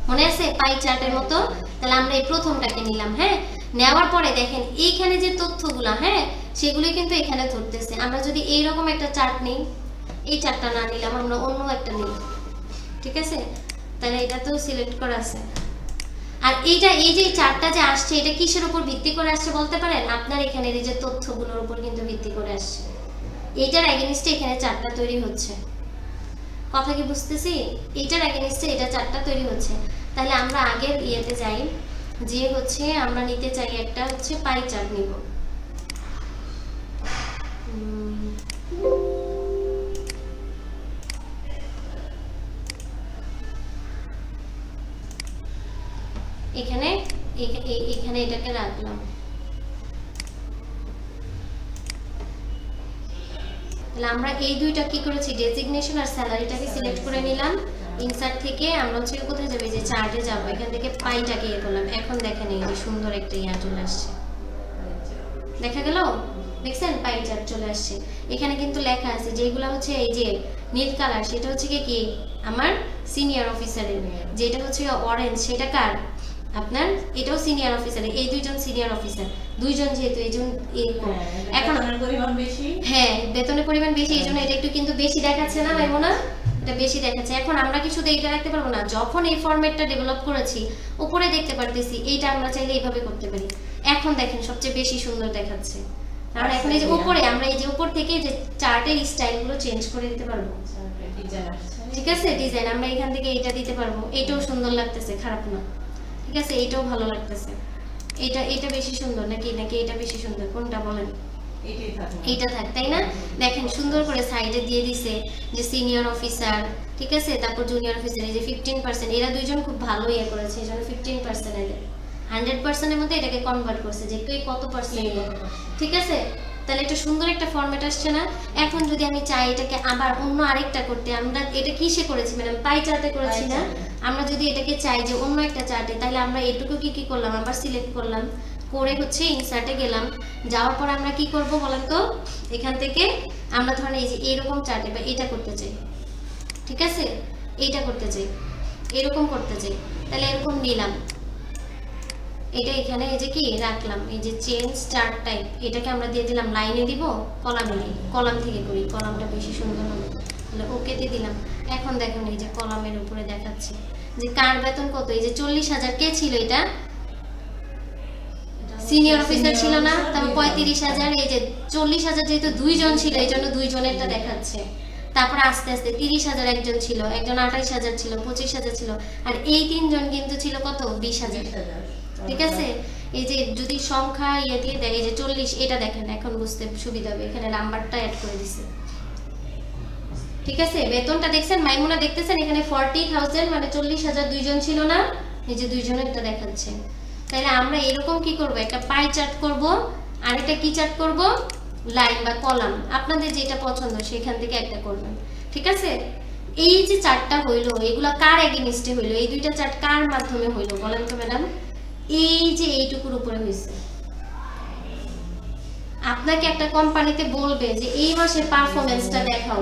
মনে আছে? পাই চার্টের মতো। তাহলে আমরা এই প্রথমটাকে নিলাম, হ্যাঁ, নেওয়ার পরে দেখেন এইখানে যে তথ্যগুলো, হ্যাঁ, সেগুলো কিন্তু এখানে ধরতেছে। আমরা যদি এইরকম একটা চার্ট নিই, এই চার্টটা না নিলাম, আমরা অন্য একটা নিই, ঠিক আছে? তাহলে এটা তো সিলেক্ট করা আছে। আর এইটা এই যে চার্টটা যে আসছে এটা কিসের উপর ভিত্তি করে আসছে বলতে পারেন? আপনার এখানে এই যে তথ্যগুলোর উপর কিন্তু ভিত্তি করে আসছে, এইটার এগেইনস্টে এখানে চার্টটা তৈরি হচ্ছে। কথা কি বুঝতেছি? এইটার এগেইনস্টে এটা চার্টটা তৈরি হচ্ছে। তাহলে আমরা আগের ইয়েতে যাই, যে হচ্ছে আমরা নিতে চাই একটা হচ্ছে পাই চার্ট নিব। এখানে এখানে এটাকে রাখলাম। তাহলে আমরা এই দুইটা কি করেছি, ডেজিগনেশন আর স্যালারিটাকে সিলেক্ট করে নিলাম। ইনসার্ট থেকে আমরা হচ্ছে কোথায় যাবে, যে চার্টে যাব, এখান থেকে পাইটাকে ইয়ে করলাম। এখন দেখেন এই যে সুন্দর একটা ইয়া চলে আসছে, দেখা গেল? দেখছেন পাই চার্ট চলে আসছে। এখানে কিন্তু লেখা আছে যেগুলো হচ্ছে এই যে নীল কালার সেটা হচ্ছে কি আমার সিনিয়র অফিসারের, যেটা হচ্ছে অরেঞ্জ সেটা কার, আপনার এটাও সিনিয়র অফিসার, এই দুইজন সিনিয়র অফিসার, দুইজন যেহেতু এইজন এখন পরিমাণ বেশি, হ্যাঁ বেতনের পরিমাণ বেশি, এই জন্য এটা একটু কিন্তু বেশি দেখাচ্ছে না মাইমুনা? এটা বেশি দেখাচ্ছে। এখন আমরা কি শুধু এইটা রাখতে পারবো না, যখন এই ফরম্যাটটা ডেভেলপ করেছি উপরে দেখতে পারতেছি, এইটা আমরা চাইলে এইভাবে করতে পারি। এখন দেখেন সবচেয়ে বেশি সুন্দর দেখাচ্ছে, কারণ এখন এই যে উপরে আমরা এই যে উপর থেকে যে চার্টের স্টাইলগুলো চেঞ্জ করে দিতে পারবো, ঠিক আছে? ডিজাইন আমরা এখান থেকে এটা দিতে পারবো, এটাও সুন্দর লাগতেছে, খারাপ না, ঠিক আছে? এইটাও ভালো লাগতেছে। এটা বেশি সুন্দর নাকি নাকি এটা বেশি সুন্দর, কোনটা বলেন? এইটা থাক, তাই না? দেখেন সুন্দর করে সাইডে দিয়ে দিছে যে সিনিয়র অফিসার, ঠিক আছে? তারপর জুনিয়র অফিসার, এই যে 15%, এরা দুইজন খুব ভালো ইয়ে করেছে, এই জন্য 15% এদের 100%-এর মধ্যে এটাকে কনভার্ট করছে যে কে কত পার্সেন্ট, ঠিক আছে? তাহলে এটা সুন্দর একটা ফরম্যাট আসছে না? এখন যদি আমি চাই এটাকে আবার অন্য আরেকটা করতে, আমরা এটা কিসে করেছি ম্যাডাম? পাই চার্টে করেছি না? আমরা যদি এটাকে চাই যে অন্য একটা চার্টে, তাহলে আমরা এটুকু কি করলাম, আবার সিলেক্ট করলাম, করে হচ্ছে ইনসার্টে গেলাম, যাওয়ার পর আমরা কি করব বলেন তো? এখান থেকে আমরা ধরেন এই যে এরকম চার্টে বা এটা করতে চাই, ঠিক আছে? এইটা করতে চাই, এরকম করতে চাই, তাহলে এরকম নিলাম, এটা এখানে এই যে কি রাখলাম, এই যে চেঞ্জ চার্ট টাইপ, এটাকে আমরা দিয়ে দিলাম লাইনে দিব, কলামে দিই, কলাম থেকে করি, কলামটা বেশি সুন্দর হবে, তাহলে ওকে দিয়ে দিলাম। এখন দেখুন এই যে কলামের উপরে দেখাচ্ছে যে কার বেতন কত, এই যে 40,000 কে ছিল, এটা সিনিয়র অফিসার ছিল না? তারপর 35,000, এই যে 40,000 যেহেতু দুইজন ছিল এই জন্য দুইজনেরটা দেখাচ্ছে। তারপর আস্তে আস্তে 30,000 একজন ছিল, একজন 28,000 ছিল, 25,000 ছিল, আর এই তিনজন কিন্তু ছিল কত, 20,000, ঠিক আছে? এই যে যদি সংখ্যা ইয়ে দিয়ে দেয়, এই যে 40, এটা দেখেন এখন বুঝতে সুবিধা হবে, এখানে নাম্বারটা অ্যাড করে দিছে, ঠিক আছে? বেতনটা দেখছেন মাইমুনা, দেখতেছেন এখানে 40,000 মানে 40,000 দুইজন ছিল না, এই যে দুইজনেরটা দেখাচ্ছে। তাহলে আমরা এরকম কি করব, একটা পাই চার্ট করব, আর একটা কি চার্ট করব, লাইন বা কলাম, আপনাদের যেটা পছন্দ সেখান থেকে একটা করবেন, ঠিক আছে? এই যে চার্টটা হইলো, এগুলা কার এগেইনস্টে হইলো, এই দুইটা চার্ট কার মাধ্যমে হইলো বলেন তো ম্যাডাম? এই যে এইটুকুর উপরে হয়েছে। আপনাকে একটা কোম্পানিতে বলবে যে এই মাসের পারফরম্যান্সটা দেখাও,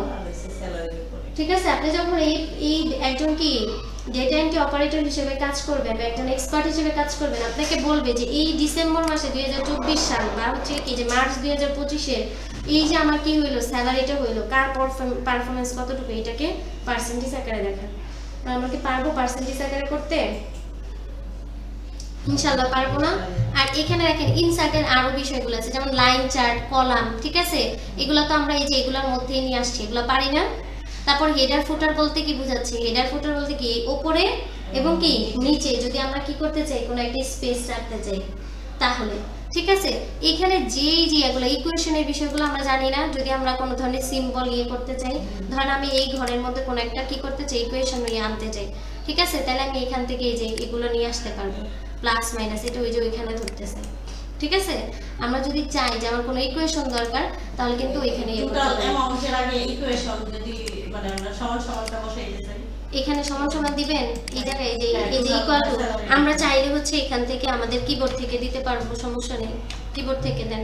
ঠিক আছে, আপনি যখন এই একজন কি ডেটা এন্ট্রি অপারেটর হিসেবে কাজ করবেন বা একজন এক্সপার্ট হিসেবে কাজ করবেন, আপনাকে বলবে যে এই ডিসেম্বর মাসে 2024 সাল বা হচ্ছে কি যে মার্চ 2025-এর এই যে আমার কি হইলো, স্যালারিটা হইলো, কার পারফরমেন্স কতটুকু, এটাকে পার্সেন্টেজ আকারে দেখান। আমরা কি পারবো পার্সেন্টেজ আকারে করতে? ইনশাআল্লাহ পারবো না। আর এখানে দেখেন ইনসার্টের আরো বিষয়গুলো আছে, যেমন লাইন চার্ট, কলাম, ঠিক আছে, এগুলো তো আমরা এই যে এগুলোর মধ্যেই নিয়ে আসছি, এগুলো পারি না। তারপর হেডার ফুটার বলতে কি বোঝাচ্ছে? হেডার ফুটার বলতে কি উপরে এবং কি নিচে যদি আমরা কি করতে চাই, কোনো একটা স্পেস রাখতে চাই তাহলে, ঠিক আছে। এখানে যে এগুলো ইকুয়েশনের বিষয়গুলো আমরা জানি না, যদি আমরা কোনো ধরনের সিম্বল ইয়ে করতে চাই, ধরেন আমি এই ঘরের মধ্যে কোনো একটা কি করতে চাই, ইকুয়েশন নিয়ে আনতে চাই, ঠিক আছে, তাহলে আমি এখান থেকে এই যে এগুলো নিয়ে আসতে পারবো, প্লাস মাইনাস, এটা ওই যে ওইখানে ধরতেছে, ঠিক আছে। আমরা যদি চাই যে আমার কোনো ইকুয়েশন দরকার, তাহলে কিন্তু ওইখানে টোটাল অ্যামাউন্টের আগে ইকুয়েশন যদি মানে আমরা সমান সমানটা বসাইতে চাই, এখানে সমান সমান দিবেন, এই জায়গায় এই যে ইকুয়াল টু, আমরা চাইলে হচ্ছে এখান থেকে আমাদের কিবোর্ড থেকে দিতে পারবো, সমস্যা নেই, কিবোর্ড থেকে দেন,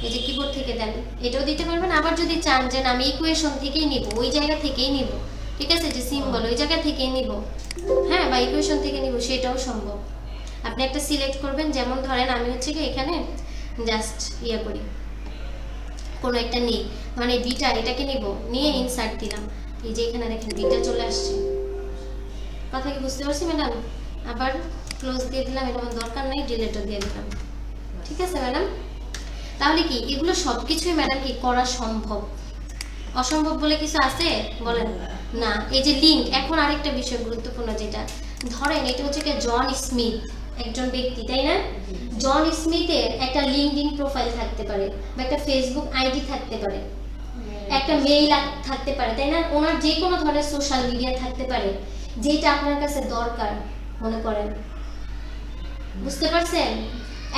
এই যে কিবোর্ড থেকে দেন, এটাও দিতে পারবেন। আবার যদি চান যে আমি ইকুয়েশন থেকেই নিব, ওই জায়গা থেকেই নিব, ঠিক আছে, যে সিম্বল ওই জায়গা থেকেই নিব, হ্যাঁ, বা ইকুয়েশন থেকে নিব, সেটাও সম্ভব। আপনি একটা সিলেক্ট করবেন, যেমন ধরেন আমি হচ্ছে কি এখানে জাস্ট ইয়ে করি, কোনো একটা নেই, মানে বিটা এটাকে নিব, নিয়ে ইনসার্ট দিলাম, এই যে এখানে দেখেন বিটা চলে আসছে, কথা কি বুঝতে পারছি ম্যাডাম? আবার ক্লোজ দিয়ে দিলাম, এটা আমার দরকার নেই, ডিলিটও দিয়ে দিলাম, ঠিক আছে ম্যাডাম। তাহলে কি এগুলো সবকিছুই ম্যাডাম কি করা সম্ভব, অসম্ভব বলে কিছু আছে বলেন না। এই যে লিঙ্ক, এখন আরেকটা বিষয় গুরুত্বপূর্ণ, যেটা ধরেন এটা হচ্ছে কি জন স্মিথ একজন ব্যক্তি, তাই না? জন স্মিথের একটা লিঙ্কডইন প্রোফাইল থাকতে পারে, বা একটা ফেসবুক আইডি থাকতে পারে, একটা মেইল থাকতে পারে, তাই না? ওনার যে কোনো ধরনের সোশ্যাল মিডিয়া থাকতে পারে, যেটা আপনার কাছে দরকার মনে করেন, বুঝতে পারছেন?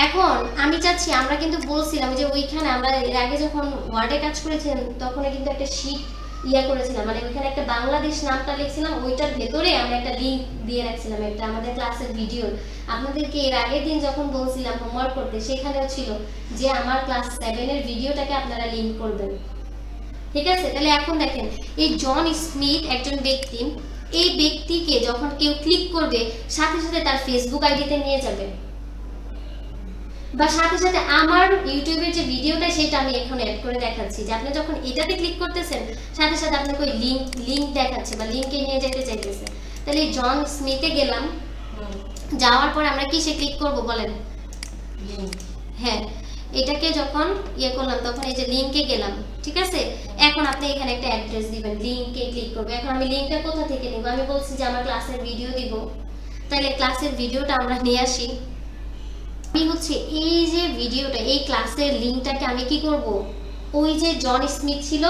এখন আমি চাচ্ছি, আমরা কিন্তু বলছিলাম যে ওইখানে আমরা এর আগে যখন ওয়ার্ডে কাজ করেছিলাম তখন কিন্তু একটা শীট ইয়া করেছিলাম, মানে ওইখানে একটা বাংলাদেশ নামটা লিখছিলাম, ওইটার ভেতরে আমরা একটা লিঙ্ক দিয়ে রাখছিলাম, একটা আমাদের ক্লাসের ভিডিও। আপনাদেরকে এর আগের দিন যখন বলছিলাম হোমওয়ার্ক করতে, সেখানেও ছিল যে আমার ক্লাস 7-এর ভিডিওটাকে আপনারা লিঙ্ক করবেন, ঠিক আছে। তাহলে এখন দেখেন, এই জন স্মিথ একজন ব্যক্তি, এই ব্যক্তিকে যখন কেউ ক্লিক করবে, সাথে সাথে তার ফেসবুক আইডিতে নিয়ে যাবে, বা সাথে সাথে আমার ইউটিউবের যে ভিডিওটা সেটা আমি এখন অ্যাড করে দেখাচ্ছি, যে আপনি যখন এটাতে ক্লিক করতেছেন সাথে সাথে আপনাকে ওই লিংক দেখাচ্ছে বা লিংকে নিয়ে যেতে চাইতেছে। তাহলে এই জন স্মিথে গেলাম, যাওয়ার পর আমরা কিসে ক্লিক করব বলেন? হ্যাঁ, এটাকে যখন ইয়ে করলাম তখন এই যে লিংকে গেলাম, ঠিক আছে। এখন আপনি এখানে একটা অ্যাড্রেস দিবেন, লিংকে ক্লিক করবে। এখন আমি লিংকটা কোথা থেকে নিব? আমি বলছি যে আমার ক্লাসের ভিডিও দিব, তাহলে ক্লাসের ভিডিওটা আমরা নিয়ে আসি। আমি হচ্ছে এই যে ভিডিওটা, এই ক্লাসের লিংকটাকে আমি কি করব, ওই যে জন স্মিথ ছিল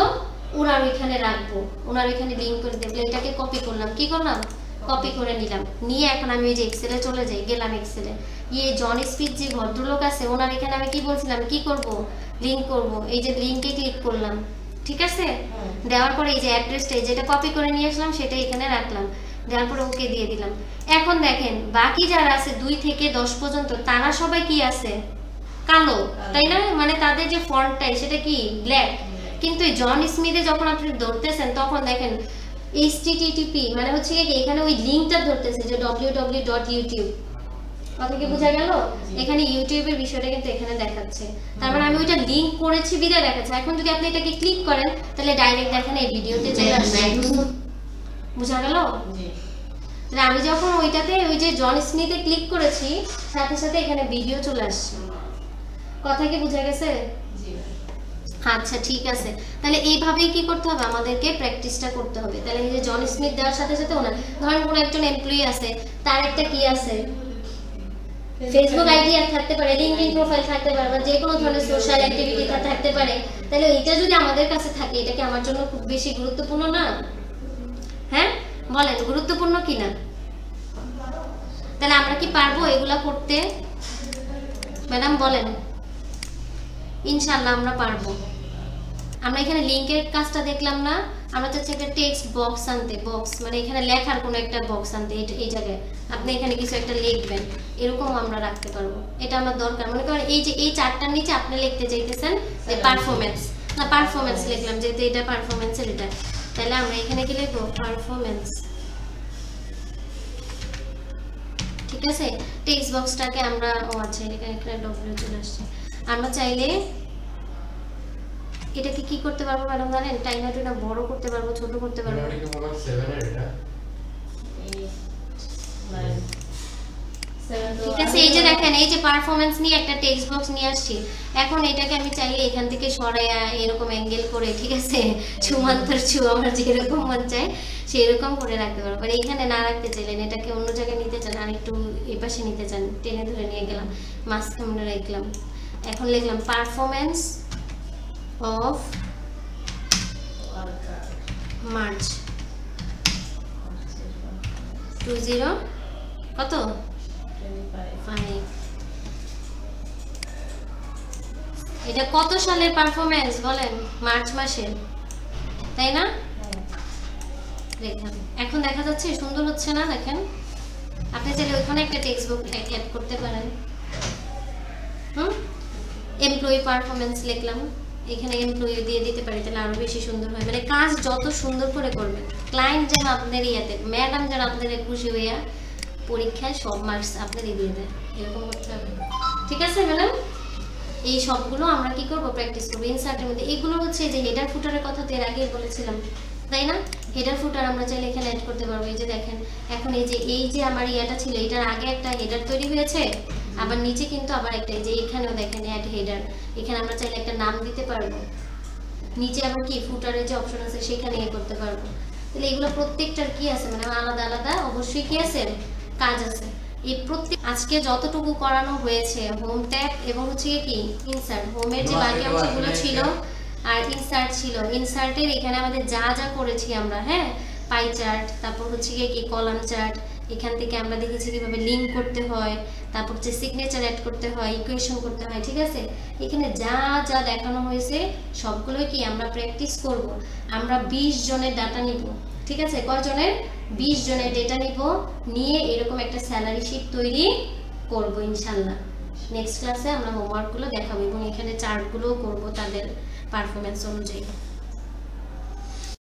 ওনার ওইখানে রাখবো, ওনার ওইখানে লিংক করে দেবো। এটাকে কপি করলাম, কি করলাম, কপি করে নিলাম, নিয়ে এখন আমি ওই যে এক্সেলে চলে যাই, গেলাম এক্সেলে, ইয়ে জন স্মিথ যে ভদ্রলোক আছে ওনার এখানে আমি কি বলছিলাম, কি করব, লিংক করব। এই যে লিংকে ক্লিক করলাম, ঠিক আছে, দেওয়ার পরে এই যে অ্যাড্রেসটা যেটা কপি করে নিয়ে আসলাম সেটা এখানে রাখলাম, দেওয়ার পরে ওকে দিয়ে দিলাম। এখন দেখেন বাকি যারা আছে 2 থেকে 10 পর্যন্ত, তারা সবাই কি আছে, কালো, তাই না? মানে তাদের যে ফন্টটাই সেটা কি ব্ল্যাক। কিন্তু এই জন স্মিথে যখন আপনি ধরতেছেন তখন দেখেন http মানে হচ্ছে কি এখানে ওই লিংকটা ধরতেছে যে www.youtube, কথা কি বোঝা গেল? এখানে ইউটিউবের বিষয়টা কিন্তু এখানে দেখাচ্ছে, তার মানে আমি ওইটা লিংক করেছি বিদায় দেখাচ্ছে। এখন যদি আপনি এটাকে ক্লিক করেন তাহলে ডাইরেক্ট দেখেন এই ভিডিওতে চলে আসছে, বোঝা গেল? তাহলে আমি যখন ওইটাতে ওই যে জন স্মিথে ক্লিক করেছি সাথে সাথে এখানে ভিডিও চলে আসছে, কথা কি বোঝা গেছে? আচ্ছা ঠিক আছে, তাহলে এইভাবেই কি করতে হবে, আমাদেরকে প্র্যাকটিসটা করতে হবে। তাহলে এই যে জন স্মিথ দেওয়ার সাথে সাথে ওনার ধরেন কোনো একজন এমপ্লয়ি আছে, তার একটা কি আছে, ফেসবুক আইডি থাকতে পারে, লিংকডইন প্রোফাইল থাকতে পারে, বা যে কোনো ধরনের সোশ্যাল অ্যাক্টিভিটি থাকতে পারে। তাহলে এটা যদি আমাদের কাছে থাকে, এটা কি আমার জন্য খুব বেশি গুরুত্বপূর্ণ না? হ্যাঁ বলেন, গুরুত্বপূর্ণ কি না? তাহলে আমরা কি পারবো এগুলা করতে ম্যাডাম বলেন? ইনশাআল্লাহ আমরা পারবো। আমরা এখানে লিংকের কাজটা দেখলাম না, আমরা চাচ্ছি একটা টেক্সট বক্স আনতে, বক্স মানে এখানে লেখার কোনো একটা বক্স আনতে, এই জায়গায় আপনি এখানে কিছু একটা লিখবেন, এরকম আমরা রাখতে পারবো। এটা আমার দরকার, মনে করেন এই যে এই চারটার নিচে আপনি লিখতে চাইতেছেন যে পারফরমেন্স, না পারফরমেন্স লিখলাম যেহেতু এটা পারফরমেন্সের, এটা তাহলে আমরা এখানে কি লিখবো পারফরম্যান্স। ঠিক আছে, টেক্সট বক্সটাকে আমরা আচ্ছা এখানে একটা ডব্লিউ চলে আসছে। আমরা চাইলে এটাকে কি করতে পারবো ম্যাডাম জানেন? টাইমারটা বড় করতে পারবো, ছোট করতে পারবো। এটাকে বলা 7 এর এটা 9 ঠিক আছে, এই যে দেখেন এই যে পারফরম্যান্স নিয়ে একটা টেক্সট বক্স নিয়ে আসছি। এখন এটাকে আমি চাইলে এখান থেকে সরাইয়া এরকম অ্যাঙ্গেল করে, ঠিক আছে, ছুমান্তর ছু আমার যেরকম মন চায় সেরকম করে রাখতে পারবো। আর এইখানে না রাখতে চাইলেন, এটাকে অন্য জায়গায় নিতে চান, আর একটু এই পাশে নিতে চান, টেনে ধরে নিয়ে গেলাম, মাঝখানে রাখলাম। এখন লিখলাম পারফরম্যান্স অফ মার্চ 20 কত 5। এটা কত সালের পারফরম্যান্স বলেন? মার্চ মাসের, তাই না? দেখেন এখন দেখা যাচ্ছে সুন্দর হচ্ছে না? দেখেন আপনি চাইলে ওইখানে একটা টেক্সট বুক অ্যাড করতে পারেন। এমপ্লয়ি পারফরম্যান্স লিখলাম, এখানে এমপ্লয়ি দিয়ে দিতে পারি, তাহলে আরো বেশি সুন্দর হয়। মানে কাজ যত সুন্দর করে করবেন, ক্লায়েন্ট যেন আপনাদের ইয়াতে, ম্যাডাম যেন আপনাদের খুশি হইয়া পরীক্ষায় সব মার্কস আপনাদের দিয়ে দেয়, এরকম করতে হবে। ঠিক আছে ম্যাডাম? এই সবগুলো আমরা কি করব? প্র্যাকটিস করবো ইনসার্টের মধ্যে। এগুলো হচ্ছে যে হেডার ফুটারের কথা তো এর আগে বলেছিলাম, তাই না? হেডার ফুটার আমরা চাইলে এখানে অ্যাড করতে পারবো। এই যে দেখেন এখন এই যে আমার ইয়াটা ছিল, এটার আগে একটা হেডার তৈরি হয়েছে, আবার নিচে কিন্তু আবার একটা, এই যে এখানেও দেখেন অ্যাড হেডার, এখানে আমরা চাইলে একটা নাম দিতে পারবো। নিচে আবার কি ফুটারের যে অপশন আছে সেখানে ইয়ে করতে পারবো। তাহলে এগুলো প্রত্যেকটার কি আছে, মানে আলাদা আলাদা অবশ্যই কি আছে, কাজ আছে। এই প্রত্যেক আজকে যতটুকু করানো হয়েছে, হোম ট্যাগ এবং হচ্ছে কি ইনসার্ট, হোমের যে বাকি অংশগুলো ছিল আর ইনসার্ট ছিল, ইনসার্টের এখানে আমাদের যা যা করেছি আমরা, হ্যাঁ, পাই চার্ট, তারপর হচ্ছে কি কলাম চার্ট, এখান থেকে আমরা দেখেছি কিভাবে লিঙ্ক করতে হয়, তারপর হচ্ছে সিগনেচার অ্যাড করতে হয়, ইকুয়েশন করতে হয়। ঠিক আছে, এখানে যা যা দেখানো হয়েছে সবগুলোই কি আমরা প্র্যাকটিস করব। আমরা 20 জনের ডাটা নিব। ঠিক আছে, কয়জনের? 20 জনের ডেটা নিব, নিয়ে এরকম একটা স্যালারি শিট তৈরি করব ইনশাল্লাহ। নেক্সট ক্লাসে আমরা হোমওয়ার্কগুলো দেখাবো এবং এখানে চার্টগুলোও করব তাদের পারফরমেন্স অনুযায়ী।